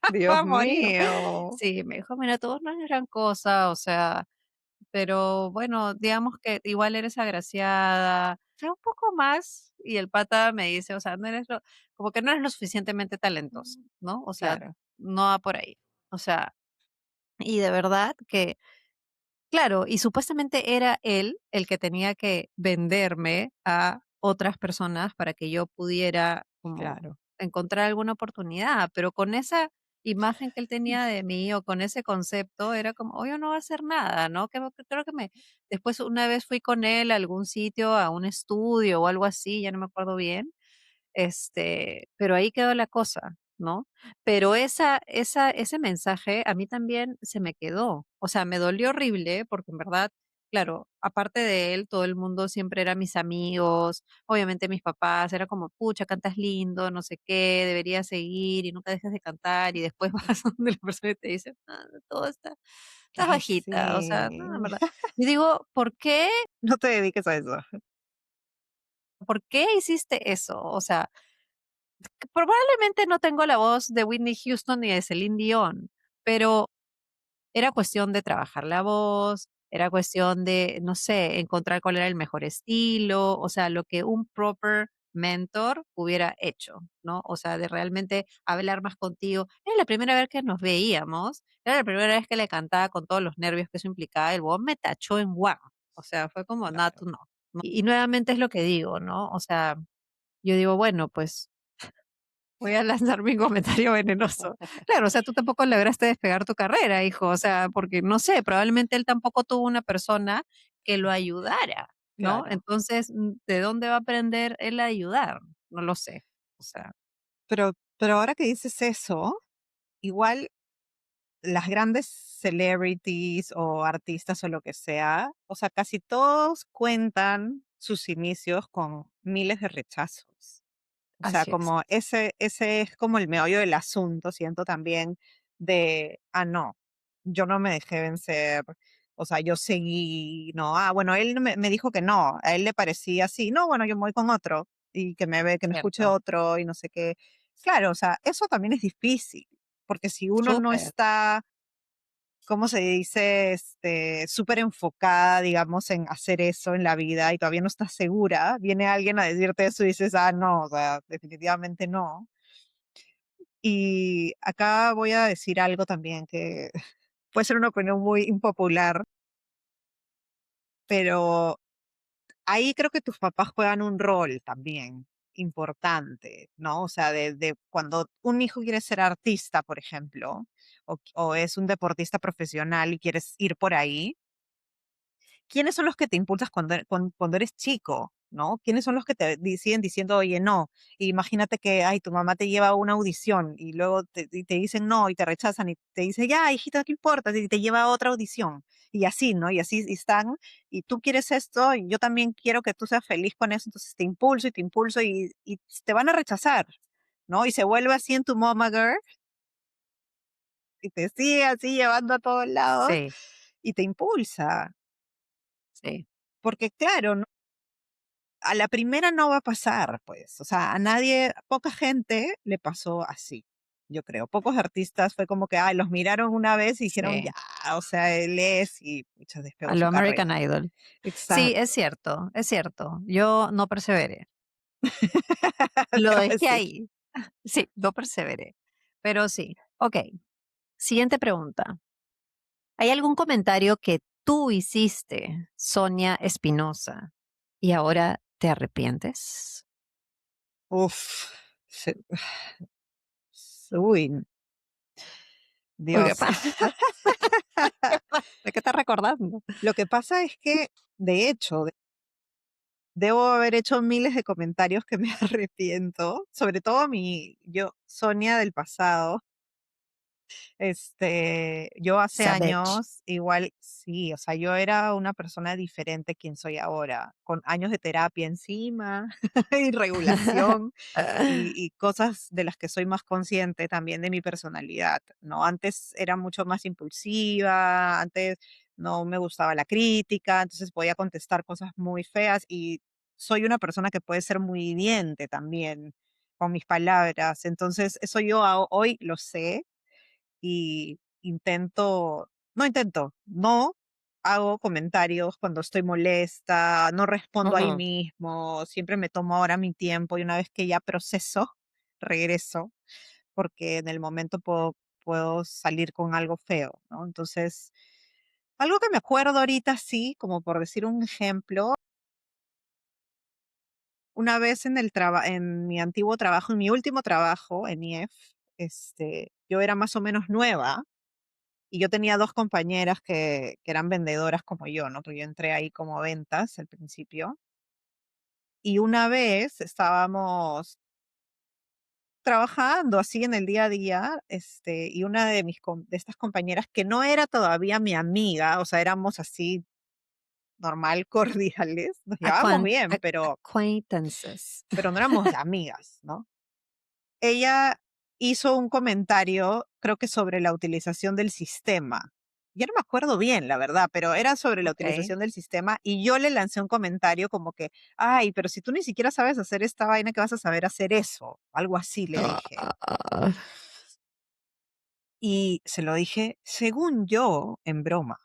me iba Dios a morir. mío. Sí, me dijo, mira, tu voz no es gran cosa, o sea, pero bueno, digamos que igual eres agraciada, o sea, un poco más, y el pata me dice, o sea, como que no eres lo suficientemente talentoso, ¿no? O sea, Claro. no va por ahí. O sea, y de verdad que, claro, y supuestamente era él el que tenía que venderme a otras personas para que yo pudiera como Claro. encontrar alguna oportunidad, pero con esa imagen que él tenía de mí o con ese concepto era como, oye, no va a hacer nada, ¿no? Creo que después una vez fui con él a algún sitio, a un estudio o algo así, ya no me acuerdo bien, pero ahí quedó la cosa, ¿no? Pero ese mensaje a mí también se me quedó. O sea, me dolió horrible porque en verdad claro, aparte de él, todo el mundo siempre era mis amigos, obviamente mis papás, era como, pucha, cantas lindo, no sé qué, deberías seguir y nunca dejes de cantar y después vas donde la persona y te dice, "Ah, todo estás Ay, bajita, o sea, no, sí. en verdad. Y digo, No te dediques a eso. ¿por qué hiciste eso? O sea, que probablemente no tengo la voz de Whitney Houston ni de Celine Dion, pero era cuestión de trabajar la voz, era cuestión de, no sé, encontrar cuál era el mejor estilo, o sea, lo que un proper mentor hubiera hecho, ¿no? O sea, de realmente hablar más contigo. Era la primera vez que nos veíamos, era la primera vez que le cantaba con todos los nervios que eso implicaba. El huevón me tachó en guau. O sea, fue como, nada, Claro. tú no. Y nuevamente es lo que digo, ¿no? O sea, yo digo, bueno, pues voy a lanzar mi comentario venenoso. Claro, o sea, tú tampoco lograste despegar tu carrera, hijo, o sea, porque no sé, probablemente él tampoco tuvo una persona que lo ayudara, ¿no? Claro. Entonces, ¿de dónde va a aprender él a ayudar? No lo sé. O sea, Pero ahora que dices eso, igual las grandes celebrities o artistas o lo que sea, o sea, casi todos cuentan sus inicios con miles de rechazos. O sea, así es, como ese es como el meollo del asunto, siento también de, no, yo no me dejé vencer, o sea, yo seguí, no, bueno, él no me dijo que no, a él le parecía así, no, bueno, yo me voy con otro y que me ve, que me escuche cierto. otro y no sé qué. Claro, o sea, eso también es difícil, porque si uno no Súper. está, ¿cómo se dice? Súper enfocada, digamos, en hacer eso en la vida y todavía no estás segura, viene alguien a decirte eso y dices, no, o sea, definitivamente no. Y acá voy a decir algo también que puede ser una opinión muy impopular, pero ahí creo que tus papás juegan un rol también importante, ¿no? O sea, de cuando un hijo quiere ser artista, por ejemplo, o es un deportista profesional y quieres ir por ahí. ¿Quiénes son los que te impulsas cuando eres chico? ¿No? ¿Quiénes son los que siguen diciendo, oye, no? Imagínate que, ay, tu mamá te lleva a una audición y luego te dicen no y te rechazan y te dice, ya, hijita, ¿qué importa? Y te lleva a otra audición. Y así, ¿no? Y así están. Y tú quieres esto y yo también quiero que tú seas feliz con eso. Entonces te impulso y te van a rechazar, ¿no? Y se vuelve así en tu mama girl y te sigue así llevando a todos lados Sí, y te impulsa. sí. Porque claro, a la primera no va a pasar, pues, o sea, a nadie, poca gente le pasó así, yo creo. Pocos artistas fue como que, los miraron una vez y dijeron, ya, Sí, o sea, él es, y pucha, despegó a su lo carrera. American Idol. Sí, Exacto. es cierto, es cierto. Yo no perseveré. Lo Déjame dejé decir. ahí. Sí, no perseveré. Pero sí. Ok, siguiente pregunta. ¿Hay algún comentario que tú hiciste, Sonia Espinosa, y ahora te arrepientes? Uf, uy, Uy, ¿qué Dios. pasa? ¿Qué pasa? ¿De qué estás recordando? Lo que pasa es que, de hecho, debo haber hecho miles de comentarios que me arrepiento, sobre todo yo, Sonia del pasado. Yo hace Savage. años, igual sí, o sea, yo era una persona diferente a quien soy ahora, con años de terapia encima, y regulación, y cosas de las que soy más consciente también de mi personalidad, ¿no? Antes era mucho más impulsiva, antes no me gustaba la crítica, entonces podía contestar cosas muy feas y soy una persona que puede ser muy hiriente también con mis palabras, entonces eso yo hoy lo sé y no hago comentarios cuando estoy molesta, no respondo ahí Ujú. mismo, siempre me tomo ahora mi tiempo y una vez que ya proceso, regreso, porque en el momento puedo salir con algo feo, ¿no? Entonces, algo que me acuerdo ahorita, sí, como por decir un ejemplo, una vez en mi antiguo trabajo, en mi último trabajo en IEF, yo era más o menos nueva. Y yo tenía 2 compañeras que eran vendedoras como yo, ¿no? Porque yo entré ahí como ventas al principio. Y una vez estábamos trabajando así en el día a día, y una de estas compañeras, que no era todavía mi amiga, o sea, éramos así normal, cordiales, nos llevábamos Acquaint bien, ac acquaintances. pero no éramos amigas, ¿no? Ella hizo un comentario, creo que sobre la utilización del sistema. Ya no me acuerdo bien, la verdad, pero era sobre la Okey. utilización del sistema y yo le lancé un comentario como que, ay, pero si tú ni siquiera sabes hacer esta vaina, ¿qué vas a saber hacer eso? Algo así le dije. Ah, Y se lo dije, según yo, en broma.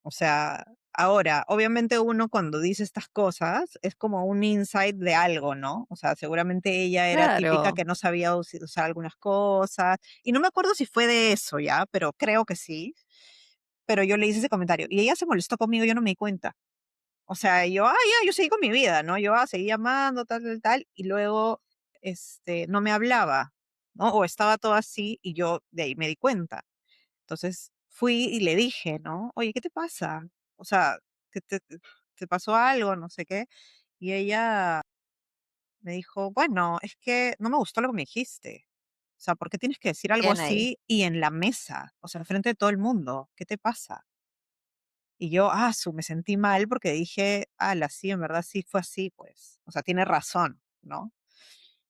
O sea, ahora, obviamente uno cuando dice estas cosas es como un insight de algo, ¿no? O sea, seguramente ella era típica claro. que no sabía usar algunas cosas. Y no me acuerdo si fue de eso ya, pero creo que sí. Pero yo le hice ese comentario y ella se molestó conmigo, yo no me di cuenta. O sea, yo, ya, yo seguí con mi vida, ¿no? Yo seguí llamando, tal, tal, tal. Y luego, no me hablaba, ¿no? O estaba todo así y yo de ahí me di cuenta. Entonces fui y le dije, ¿no? Oye, ¿qué te pasa? O sea, ¿te pasó algo? No sé qué. Y ella me dijo, bueno, es que no me gustó lo que me dijiste. O sea, ¿por qué tienes que decir algo Bien ahí. así y en la mesa? O sea, al frente de todo el mundo. ¿Qué te pasa? Y yo, me sentí mal porque dije, sí, en verdad sí fue así, pues. O sea, tiene razón, ¿no?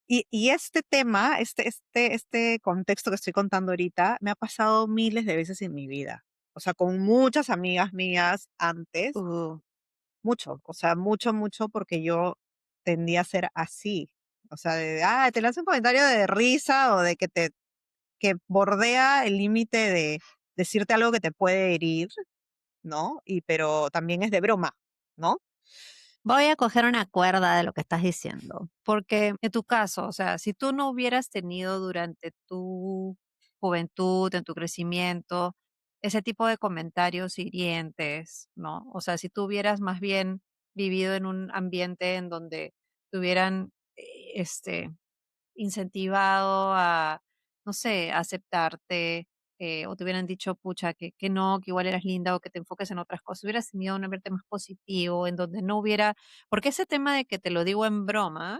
Y este tema, este contexto que estoy contando ahorita, me ha pasado miles de veces en mi vida. O sea, con muchas amigas mías antes, Uh, mucho, o sea, mucho, mucho, porque yo tendía a ser así. O sea, te lanzo un comentario de risa o de que bordea el límite de decirte algo que te puede herir, ¿no? Pero también es de broma, ¿no? Voy a coger una cuerda de lo que estás diciendo, porque en tu caso, o sea, si tú no hubieras tenido durante tu juventud, en tu crecimiento, ese tipo de comentarios hirientes, ¿no? O sea, si tú hubieras más bien vivido en un ambiente en donde tuvieran, incentivado a, no sé, a aceptarte, o te hubieran dicho, pucha, que no, que igual eras linda o que te enfoques en otras cosas, hubieras tenido un ambiente más positivo, en donde no hubiera, porque ese tema de que te lo digo en broma,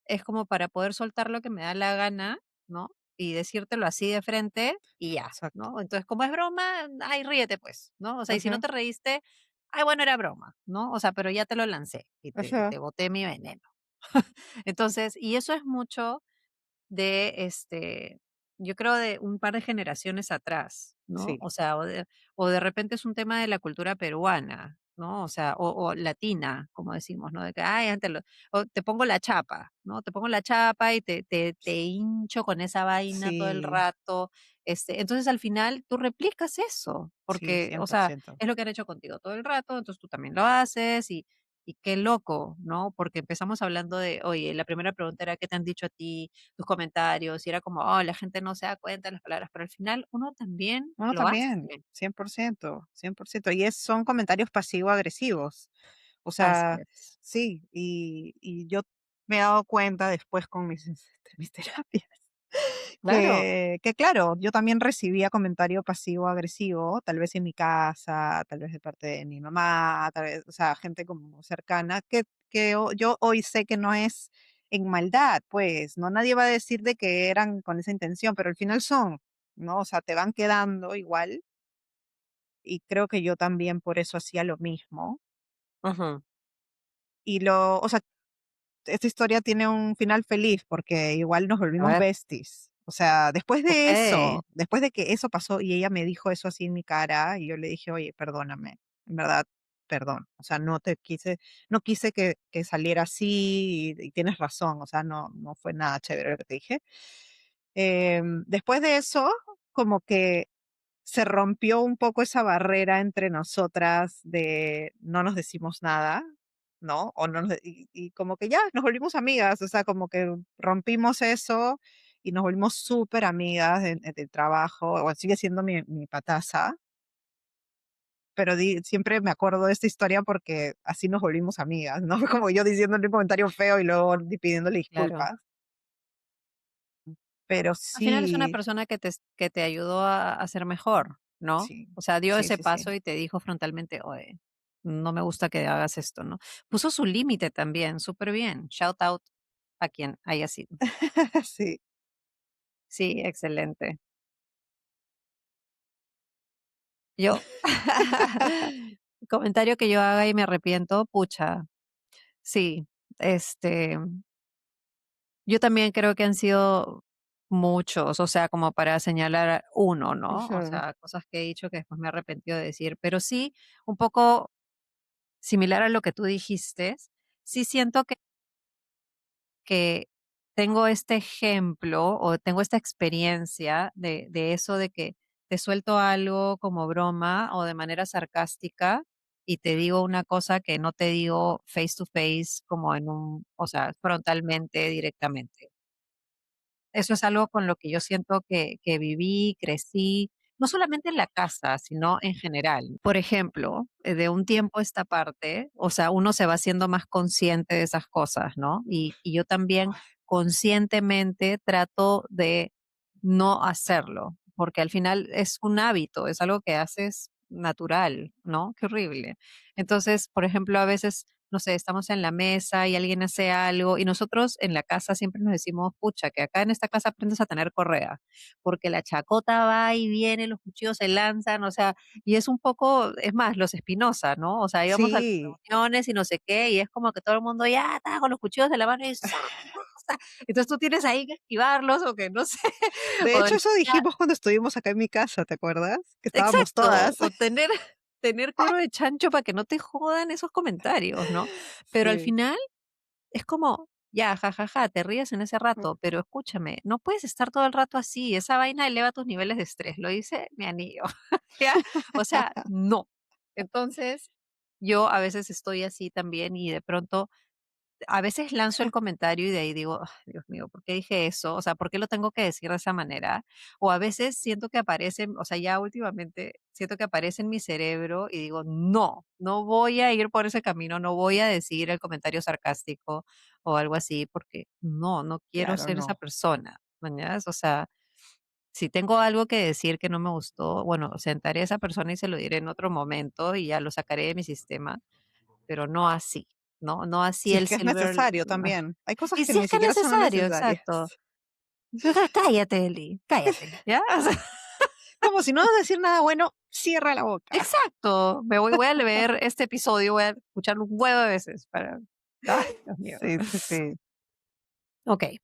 es como para poder soltar lo que me da la gana, ¿no? Y decírtelo así de frente y ya, Exacto. ¿no? Entonces, como es broma, ay, ríete pues, ¿no? O sea, y si no Ajá, te reíste, ay, bueno, era broma, ¿no? O sea, pero ya te lo lancé y ajá. te boté mi veneno. Entonces, y eso es mucho de, yo creo de un par de generaciones atrás, ¿no? Sí, O de repente es un tema de la cultura peruana, ¿no? O sea, o latina, como decimos, ¿no? De que, ay, antes o te pongo la chapa, ¿no? Te pongo la chapa y te hincho con esa vaina todo el sí, rato. Entonces al final tú replicas eso, sí, porque, cien o por sea, ciento es lo que han hecho contigo todo el rato, entonces tú también lo haces y qué loco, ¿no? Porque empezamos hablando de, oye, la primera pregunta era, ¿qué te han dicho a ti? Tus comentarios, y era como, oh, la gente no se da cuenta de las palabras, pero al final uno también Bueno, lo hace. también, 100%, 100%. Y son comentarios pasivo-agresivos. O Así sea, es. sí, y yo me he dado cuenta después con mis terapias Claro, que claro, yo también recibía comentario pasivo-agresivo, tal vez en mi casa, tal vez de parte de mi mamá, tal vez, o sea, gente como cercana, yo hoy sé que no es en maldad, pues, no nadie va a decir de que eran con esa intención, pero al final son, ¿no? O sea, te van quedando igual y creo que yo también por eso hacía lo mismo. ujú, O sea, esta historia tiene un final feliz porque igual nos a volvimos ver, besties. O sea, después de okey, eso, después de que eso pasó y ella me dijo eso así en mi cara y yo le dije, oye, perdóname, en verdad, perdón. O sea, no quise que saliera así y tienes razón. O sea, no fue nada chévere lo que te dije. Después de eso, como que se rompió un poco esa barrera entre nosotras de no nos decimos nada, ¿no? O no nos de y como que ya nos volvimos amigas, o sea, como que rompimos eso y nos volvimos súper amigas del trabajo, o sigue siendo mi pataza, pero siempre me acuerdo de esta historia porque así nos volvimos amigas, ¿no? Como yo diciéndole un comentario feo y luego pidiéndole claro. disculpas. Pero Al final es una sí, persona que te ayudó a ser mejor, ¿no? sí, O sea, dio sí, ese sí, sí. paso y te dijo frontalmente: "Oye, no me gusta que hagas esto", ¿no? Puso su límite también, súper bien. Shout out a quien haya sido. Sí. Sí, excelente. Yo Comentario que yo haga y me arrepiento, pucha, sí, este, yo también creo que han sido muchos, o sea, como para señalar uno, ¿no? O Ujú. sea, cosas que he dicho que después me he arrepentido de decir, pero sí, un poco similar a lo que tú dijiste, sí siento que tengo este ejemplo o tengo esta experiencia de eso de que te suelto algo como broma o de manera sarcástica y te digo una cosa que no te digo face to face como en un, o sea, frontalmente, directamente. Eso es algo con lo que yo siento que viví, crecí, no solamente en la casa, sino en general. Por ejemplo, de un tiempo a esta parte, o sea, uno se va haciendo más consciente de esas cosas, ¿no? Y yo también conscientemente trato de no hacerlo, porque al final es un hábito, es algo que haces natural, ¿no? Qué horrible. Entonces, por ejemplo, a veces no sé, estamos en la mesa y alguien hace algo y nosotros en la casa siempre nos decimos, pucha, que acá en esta casa aprendes a tener correa, porque la chacota va y viene, los cuchillos se lanzan, o sea, y es un poco, es más, los Espinosa, ¿no? O sea, íbamos a las Sí, reuniones y no sé qué, y es como que todo el mundo ya está con los cuchillos de la mano y ¡za! ¡za! Entonces tú tienes ahí que esquivarlos o que no sé, de o hecho, eso dijimos cuando estuvimos acá en mi casa, ¿te acuerdas? Que estábamos exacto, todas. o tener, tener cuero de chancho para que no te jodan esos comentarios, ¿no? Pero al Sí. final es como, ya, jajaja, te ríes en ese rato, pero escúchame, no puedes estar todo el rato así, esa vaina eleva tus niveles de estrés, lo dice mi anillo, ¿ya? O sea, no. Entonces, yo a veces estoy así también y de pronto a veces lanzo el comentario y de ahí digo: "Ay, Dios mío, ¿por qué dije eso? O sea, ¿por qué lo tengo que decir de esa manera?". O a veces siento que aparece, o sea, ya últimamente siento que aparece en mi cerebro y digo: "No, no voy a ir por ese camino, no voy a decir el comentario sarcástico o algo así, porque no, no quiero Claro, ser esa no. persona", ¿me entiendes? O sea, si tengo algo que decir que no me gustó, bueno, sentaré a esa persona y se lo diré en otro momento y ya lo sacaré de mi sistema, pero no así, no así Si es el que es silver. necesario también. Hay cosas Y que si es ni que es siquiera son necesario, necesarias. exacto. Cállate, Eli, cállate, ¿ya? O sea, Como si no vas a decir nada bueno, cierra la boca. exacto. Voy a leer este episodio, voy a escucharlo un huevo de veces para ay, Dios mío. Sí, sí, sí. Okey,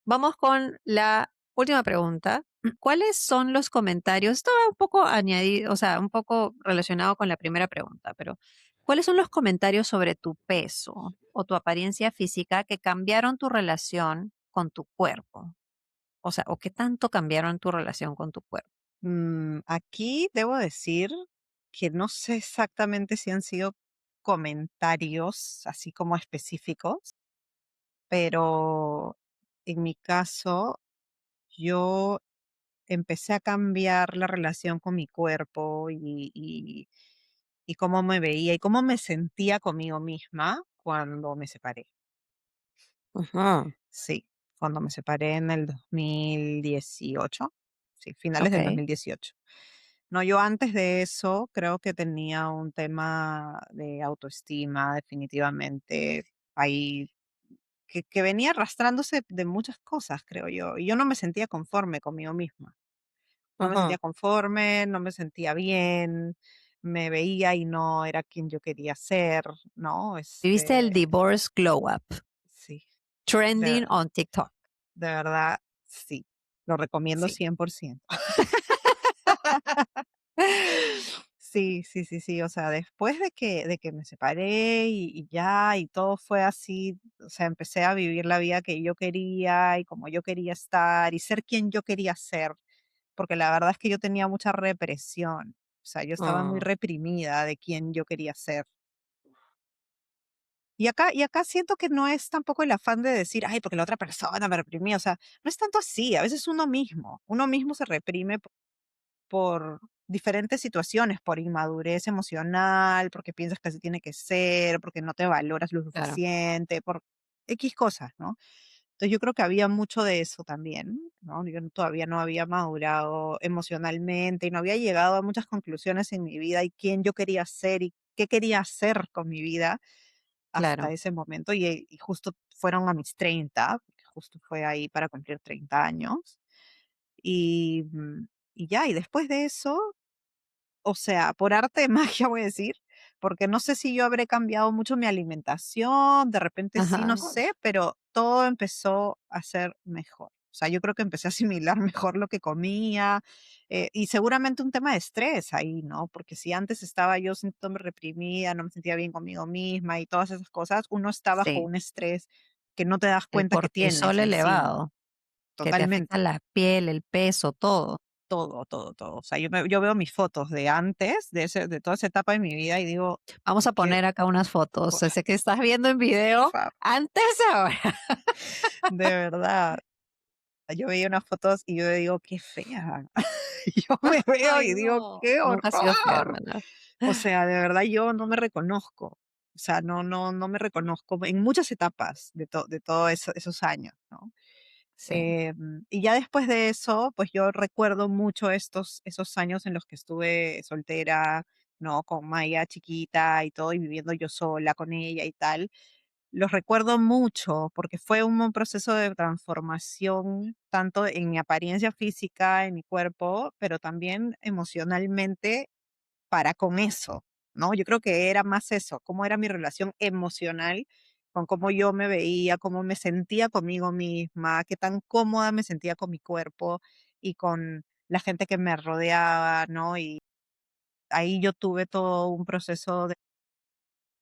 vamos con la última pregunta. ¿Cuáles son los comentarios? Esto va un poco añadido, o sea, un poco relacionado con la primera pregunta, pero, ¿cuáles son los comentarios sobre tu peso o tu apariencia física que cambiaron tu relación con tu cuerpo? O sea, ¿o qué tanto cambiaron tu relación con tu cuerpo? Aquí debo decir que no sé exactamente si han sido comentarios así como específicos, pero en mi caso yo empecé a cambiar la relación con mi cuerpo y cómo me veía y cómo me sentía conmigo misma cuando me separé. Ajá, Sí, cuando me separé en el 2018, sí, finales del okey. 2018. No, yo antes de eso creo que tenía un tema de autoestima definitivamente ahí que venía arrastrándose de muchas cosas, creo yo. Y yo no me sentía conforme conmigo misma. No me Ajá. sentía conforme, no me sentía bien, me veía y no era quien yo quería ser, ¿no? Viviste el divorce glow up, Sí, de, trending on TikTok. de verdad, sí. Lo recomiendo Sí. 100%. Sí, sí, sí, sí. O sea, después de que me separé y ya, y todo fue así, o sea, empecé a vivir la vida que yo quería y como yo quería estar y ser quien yo quería ser, porque la verdad es que yo tenía mucha represión. O sea, yo estaba muy Mm, reprimida de quién yo quería ser. Y acá siento que no es tampoco el afán de decir, ay, porque la otra persona me reprimía. O sea, no es tanto así. A veces uno mismo se reprime por diferentes situaciones, por inmadurez emocional, porque piensas que así tiene que ser, porque no te valoras lo claro, suficiente, por X cosas, ¿no? Entonces yo creo que había mucho de eso también, ¿no? Yo todavía no había madurado emocionalmente y no había llegado a muchas conclusiones en mi vida y quién yo quería ser y qué quería hacer con mi vida hasta claro. ese momento. Y justo fueron a mis 30, porque justo fue ahí para cumplir 30 años. Y, y ya, y después de eso, o sea, por arte de magia voy a decir, porque no sé si yo habré cambiado mucho mi alimentación, de repente sí, no Ajá, sé, pero todo empezó a ser mejor. O sea, yo creo que empecé a asimilar mejor lo que comía, y seguramente un tema de estrés ahí, ¿no? Porque si antes estaba yo sintiéndome reprimida, no me sentía bien conmigo misma y todas esas cosas, uno está bajo sí, un estrés que no te das el cuenta que tienes cortisol encima. elevado, que te afecta Totalmente. la piel, el peso, todo. Todo, todo, todo. O sea, yo veo mis fotos de antes, de toda esa etapa de mi vida y digo, Vamos a que poner acá unas fotos, ese que estás viendo en video, antes de ahora. de verdad, yo veía unas fotos y yo digo: "Qué fea". Yo me veo Ay, y digo: no, "¡Qué nunca has sido fea, horror!". hermana. O sea, de verdad yo no me reconozco. O sea, no me reconozco en muchas etapas de todo esos años, ¿no? Sí. Y ya después de eso, pues yo recuerdo mucho esos años en los que estuve soltera, ¿no? Con Maya chiquita y todo, y viviendo yo sola con ella y tal. Los recuerdo mucho porque fue un proceso de transformación, tanto en mi apariencia física, en mi cuerpo, pero también emocionalmente para con eso, ¿no? Yo creo que era más eso, cómo era mi relación emocional con cómo yo me veía, cómo me sentía conmigo misma, qué tan cómoda me sentía con mi cuerpo y con la gente que me rodeaba, ¿no? Y ahí yo tuve todo un proceso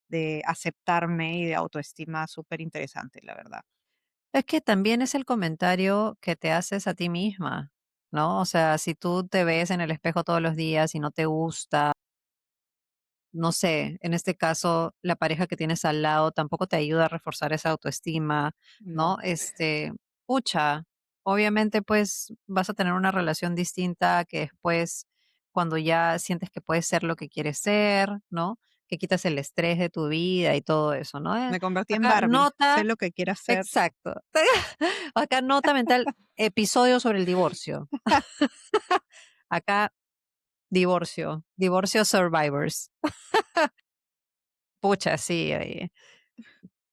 de aceptarme y de autoestima súper interesante, la verdad. Es que también es el comentario que te haces a ti misma, ¿no? O sea, si tú te ves en el espejo todos los días y no te gusta, no sé, en este caso, la pareja que tienes al lado tampoco te ayuda a reforzar esa autoestima, No. ¿no? Pucha, obviamente, pues vas a tener una relación distinta que después, cuando ya sientes que puedes ser lo que quieres ser, ¿no? Que quitas el estrés de tu vida y todo eso, ¿no? Me convertí en Acá Barbie, sé nota, lo que quiero hacer. exacto. Acá nota mental, episodio sobre el divorcio. Acá, divorcio survivors. Pucha, sí,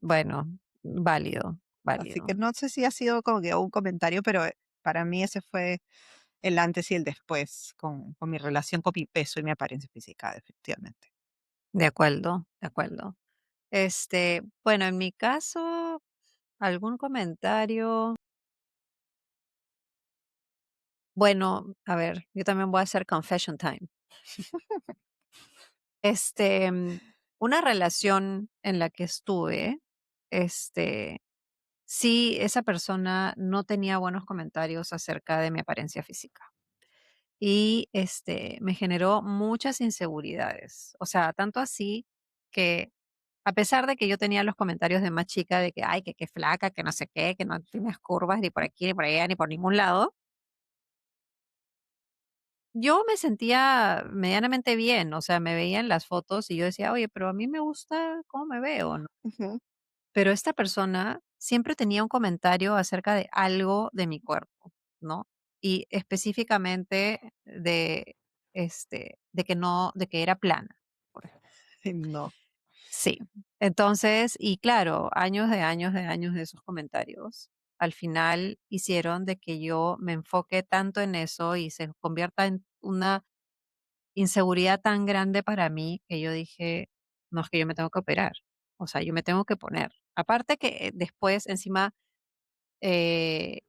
bueno, válido, Así que válido. no sé si ha sido como que un comentario, pero para mí ese fue el antes y el después con mi relación con mi peso y mi apariencia física, efectivamente. De acuerdo, de acuerdo. Bueno, en mi caso, algún comentario. Bueno, a ver, yo también voy a hacer confession time. Este, mm, una relación en la que estuve, este, sí, esa persona no tenía buenos comentarios acerca de mi apariencia física. Y me generó muchas inseguridades. O sea, tanto así que a pesar de que yo tenía los comentarios de más chica de que, ay, que qué flaca, que no sé qué, que no tienes curvas ni por aquí, ni por allá, ni por ningún lado, yo me sentía medianamente bien. O sea, me veía en las fotos y yo decía, oye, pero a mí me gusta cómo me veo, ¿no? Ujú, Pero esta persona siempre tenía un comentario acerca de algo de mi cuerpo, ¿no? Y específicamente de que era plana, por ejemplo. no. Sí. Entonces, y claro, años de años de años de esos comentarios, al final hicieron de que yo me enfoque tanto en eso y se convierta en una inseguridad tan grande para mí que yo dije: "No, es que yo me tengo que operar". O sea, yo me tengo que poner. Aparte que después encima,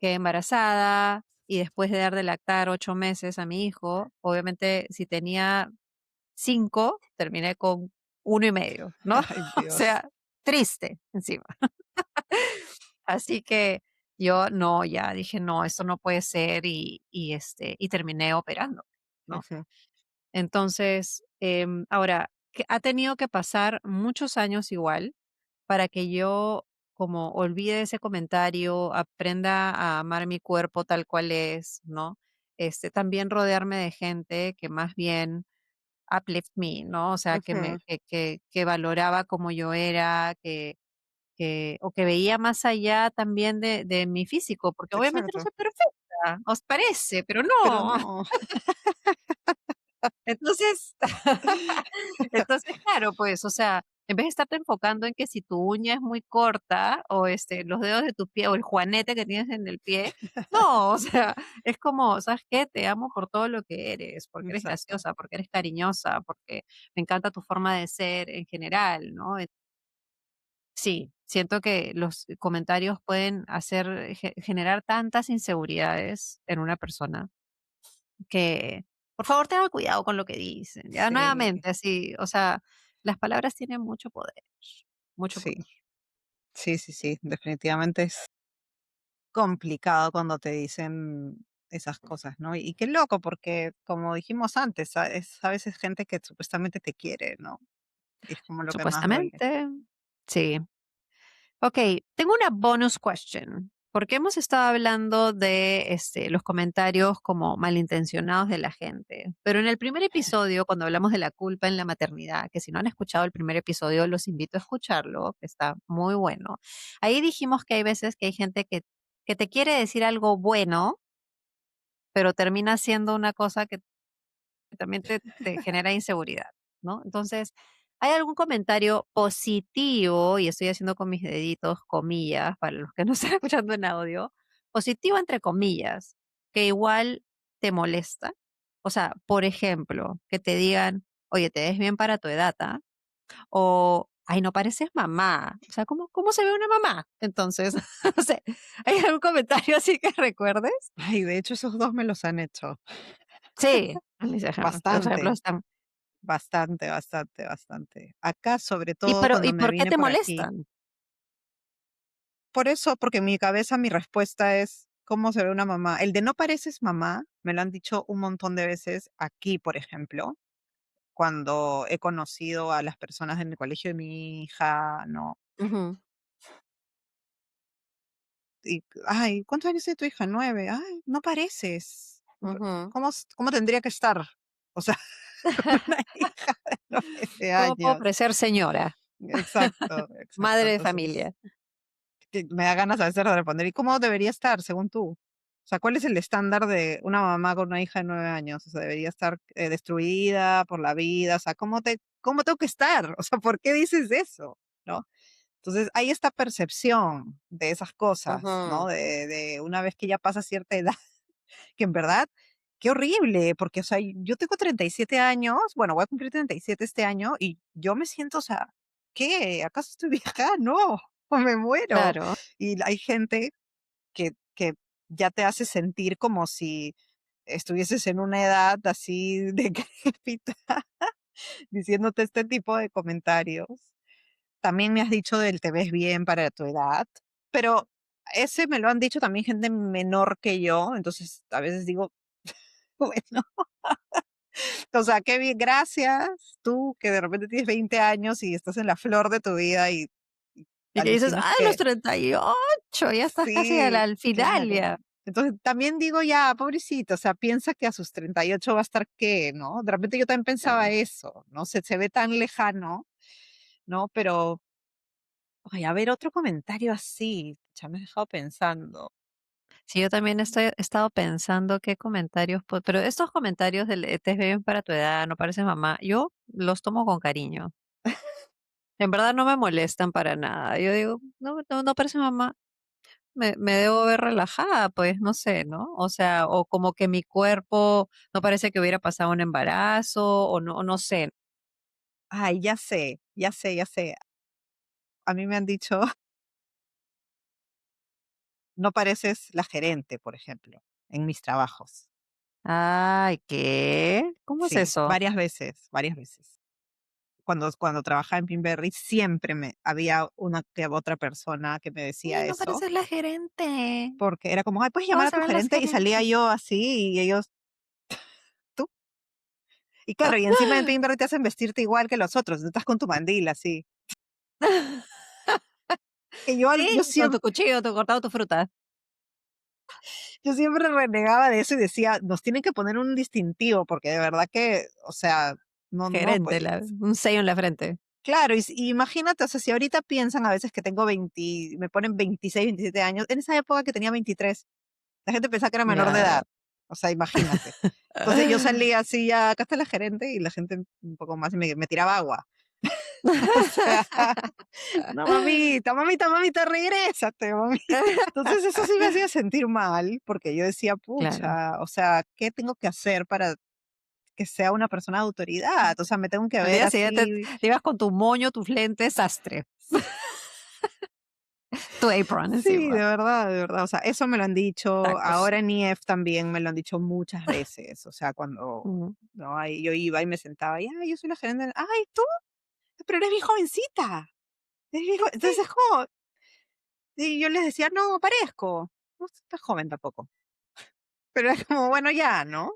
quedé embarazada y después de dar de lactar 8 meses a mi hijo, obviamente, si tenía 5 terminé con 1 y medio, ¿no? Ay, O Dios. sea, triste encima. Así que yo no, ya dije: "No, esto no puede ser", y terminé operando, ¿no? Ujú, Entonces, ahora, que ha tenido que pasar muchos años igual para que yo como olvide ese comentario, aprenda a amar mi cuerpo tal cual es, ¿no? También rodearme de gente que más bien uplift me, ¿no? O sea, ujú, que valoraba como yo era, o que veía más allá también de mi físico, porque obviamente no exacto. soy perfecta, os parece, pero Pero no. no. Entonces, entonces, claro, pues, o sea, En vez de estarte enfocando en que si tu uña es muy corta o los dedos de tu pie o el juanete que tienes en el pie, no, o sea, es como, ¿sabes qué? Te amo por todo lo que eres, porque eres Exacto. graciosa, porque eres cariñosa, porque me encanta tu forma de ser en general, ¿no? Sí, siento que los comentarios pueden hacer generar tantas inseguridades en una persona que, por favor, tenga cuidado con lo que dicen. Ya Sí, nuevamente, así, o sea, las palabras tienen mucho poder, mucho sí, poder. sí, sí, sí, definitivamente es complicado cuando te dicen esas cosas, ¿no? Y qué loco, porque como dijimos antes, es a veces gente que supuestamente te quiere, ¿no? Y es como lo que más duele. Supuestamente, sí. Ok, tengo una bonus question, porque hemos estado hablando de los comentarios como malintencionados de la gente, pero en el primer episodio, cuando hablamos de la culpa en la maternidad, que si no han escuchado el primer episodio, los invito a escucharlo, que está muy bueno. Ahí dijimos que hay veces que hay gente que te quiere decir algo bueno, pero termina siendo una cosa que también te genera inseguridad, ¿no? Entonces, ¿hay algún comentario positivo? Y estoy haciendo con mis deditos comillas para los que no están escuchando en audio, positivo entre comillas, que igual te molesta. O sea, por ejemplo, que te digan, oye, te ves bien para tu edad, ¿ah? O, ay, no pareces mamá. O sea, ¿cómo se ve una mamá? Entonces, no sé, ¿hay algún comentario así que recuerdes? Ay, de hecho, esos 2 me los han hecho. Sí, mis ejemplos, los ejemplos Bastante, están. bastante, bastante, bastante. Acá, sobre ¿Y todo pero cuando y me por qué vine te por aquí. molestan? Por eso, porque en mi cabeza mi respuesta es, ¿cómo se ve una mamá? El de no pareces mamá, me lo han dicho un montón de veces aquí, por ejemplo, cuando he conocido a las personas en el colegio de mi hija, ¿no? Ujú, Y, ay, ¿cuántos años tiene tu hija? 9. Ay, no pareces. ujú. ¿Cómo tendría que estar? O sea, con una hija de 9 ¿Cómo puedo años. parecer señora? Exacto, exacto. Madre de Entonces, familia. que me da ganas a veces de responder, ¿y cómo debería estar según tú? O sea, ¿cuál es el estándar de una mamá con una hija de 9 años? O sea, debería estar destruida por la vida. O sea, ¿cómo tengo que estar? O sea, ¿por qué dices eso? ¿No? Entonces, hay esta percepción de esas cosas, ¿no? Ujú, De una vez que ya pasa cierta edad, que en verdad, qué horrible, porque, o sea, yo tengo 37 años, bueno, voy a cumplir 37 este año y yo me siento, o sea, ¿qué? ¿Acaso estoy vieja? No, o me muero. claro. Y hay gente que ya te hace sentir como si estuvieses en una edad así decrépita, diciéndote este tipo de comentarios. También me has dicho del te ves bien para tu edad, pero ese me lo han dicho también gente menor que yo, entonces a veces digo, bueno, o sea, qué bien, gracias, tú que de repente tienes 20 años y estás en la flor de tu vida y Y que dices: alucinas "Ah, a los que 38, ya estás casi sí, al final claro. ya". Entonces, también digo, ya, pobrecito, o sea, piensa que a sus 38 va a estar qué, ¿no? De repente yo también pensaba Claro. eso, ¿no? Se ve tan lejano, ¿no? Pero, oye, a ver, otro comentario así, ya me he dejado pensando. Sí, yo también he estado pensando qué comentarios, pero estos comentarios del te ves bien para tu edad, no pareces mamá, yo los tomo con cariño. En verdad no me molestan para nada. Yo digo: "No parece mamá". Me debo ver relajada, pues, no sé, ¿no? O sea, o como que mi cuerpo no parece que hubiera pasado un embarazo, o no sé. Ay, ya sé, ya sé, ya sé. A mí me han dicho, no pareces la gerente, por ejemplo, en mis trabajos. Ay, ¿qué? ¿Cómo es Sí, eso? varias veces, varias veces. Cuando trabajaba en Pinberry, siempre me había una que otra persona que me decía No eso, pareces la gerente. porque era como: "Ay, ¿puedes llamar ¿Cómo a se tu ven las gerente?". Y salía gerentes? yo así, y ellos: "¿Tú?". Y claro, y encima en Pinberry te hacen vestirte igual que los otros, tú estás con tu mandil así. Y yo Sí, con tu siempre cuchillo, tu cortado tu fruta. yo siempre renegaba de eso y decía: "Nos tienen que poner un distintivo", porque de verdad que, o sea, no, Gerente, pues un sello en la frente. claro, y imagínate, o sea, si ahorita piensan a veces que tengo 20 me ponen 26, 27 años, en esa época que tenía 23. La gente pensaba que era menor de Claro. edad. O sea, imagínate. Entonces yo salía así, ya, acá está la gerente, y la gente un poco más y me tiraba agua. O sea, no, mamita, mamita, mamita, regrésate, mamita. Entonces eso sí me hacía sentir mal, porque yo decía, Claro. pucha, o sea, ¿qué tengo que hacer para que sea una persona de autoridad? O sea, me tengo que Al ver día siguiente así. te ibas con tu moño, tus lentes, sastre, tu apron Sí, encima. de verdad, o sea, eso me lo han dicho, Tacos. ahora en IEF también me lo han dicho muchas veces, o sea, cuando, Ujú. no, ahí yo iba y me sentaba y, ay, yo soy la gerente, ay, tú, pero eres bien jovencita, entonces es como, y yo les decía, no, parezco, no estás joven tampoco, pero es como, bueno, ya, ¿no?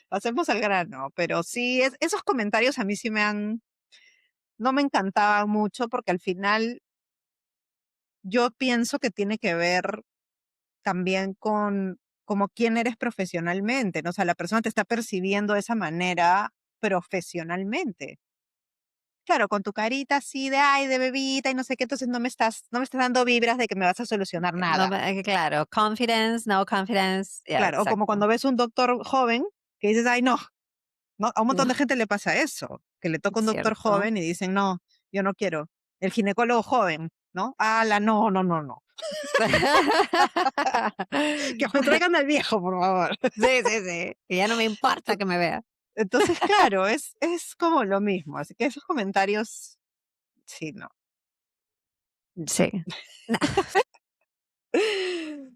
Pasemos al grano, pero sí, esos comentarios a mí sí no me encantaban mucho porque al final yo pienso que tiene que ver también con como quién eres profesionalmente, ¿no? O sea, la persona te está percibiendo de esa manera profesionalmente. Claro, con tu carita así de, ay, de bebita y no sé qué, entonces no me estás dando vibras de que me vas a solucionar No nada. me claro, confidence, no confidence, ya, Claro, o como exacto. cuando ves un doctor joven que dices, ay, no, no, a un montón de gente le pasa eso, que le toca un doctor Cierto. joven y dicen, no, yo no quiero. El ginecólogo joven, ¿no? Ala, no, no, no, no. Que me traigan al viejo, por favor. Sí, sí, sí, que ya no me importa que me vea. Entonces, claro, es como lo mismo, así que esos comentarios, sí, no. Sí.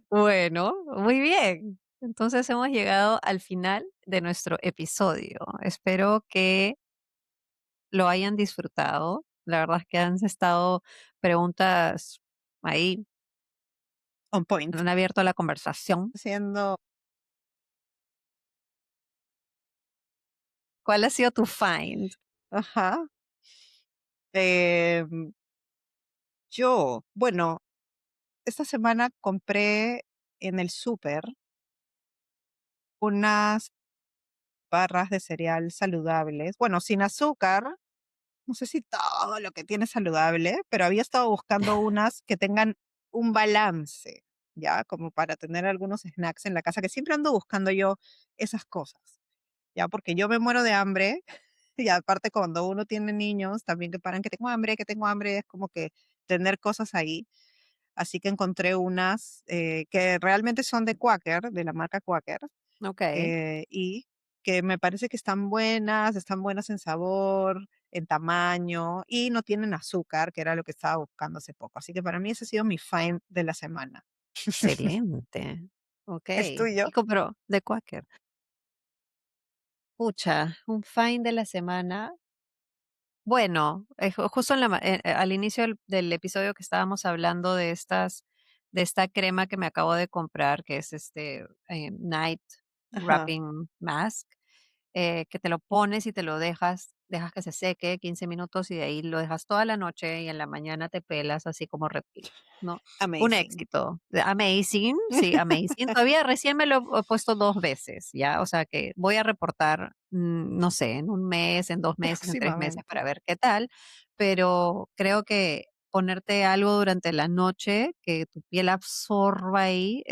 Bueno, muy bien. Entonces hemos llegado al final de nuestro episodio. Espero que lo hayan disfrutado. La verdad es que han estado preguntas ahí, On point. han abierto la conversación. Siendo, ¿Cuál ha sido tu find? ajá, em, bueno, esta semana compré en el súper unas barras de cereal saludables, bueno, sin azúcar, no sé si todo lo que tiene es saludable, pero había estado buscando unas que tengan un balance, ya, como para tener algunos snacks en la casa, que siempre ando buscando yo esas cosas, ya, porque yo me muero de hambre, y aparte cuando uno tiene niños, también que paran que tengo hambre, es como que tener cosas ahí. Así que encontré unas que realmente son de Quaker, de la marca Quaker, Ok, y que me parece que están buenas en sabor, en tamaño y no tienen azúcar, que era lo que estaba buscando hace poco. Así que para mí ese ha sido mi find de la semana. excelente. Ok, ¿Es tuyo? ¿qué compró? De Quaker. Pucha, un find de la semana. Bueno, justo al inicio del episodio que estábamos hablando de esta crema que me acabo de comprar, que es este Night Ajá, Wrapping Mask, que te lo pones y te lo dejas que se seque 15 minutos y de ahí lo dejas toda la noche y en la mañana te pelas así como reptil, ¿no? Un amazing. éxito. Amazing, sí, amazing. Todavía recién me lo he puesto 2 veces, ¿ya? O sea que voy a reportar, no sé, en un mes, en 2 meses, en 3 meses Próximamente. para ver qué tal, pero creo que ponerte algo durante la noche que tu piel absorba ahí,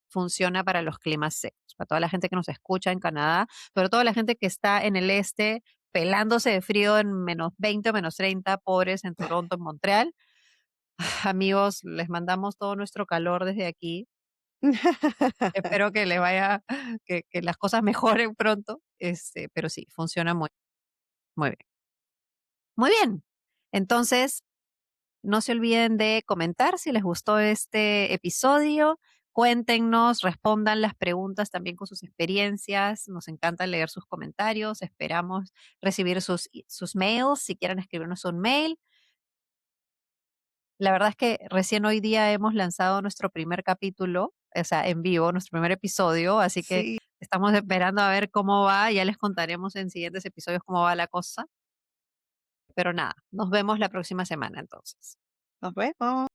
funciona para los climas secos, para toda la gente que nos escucha en Canadá, pero toda la gente que está en el este pelándose de frío en -20 o -30, pobres en Toronto, en Montreal. Amigos, les mandamos todo nuestro calor desde aquí. Espero que les vaya, que las cosas mejoren pronto, pero sí, funciona muy bien. Muy bien. Entonces, no se olviden de comentar si les gustó este episodio. Cuéntenos, respondan las preguntas también con sus experiencias. Nos encanta leer sus comentarios. Esperamos recibir sus mails. Si quieren escribirnos un mail. La verdad es que recién hoy día hemos lanzado nuestro primer capítulo, o sea, en vivo, nuestro primer episodio. Así que Sí, estamos esperando a ver cómo va. Ya les contaremos en siguientes episodios cómo va la cosa. Pero nada, nos vemos la próxima semana entonces. nos vemos.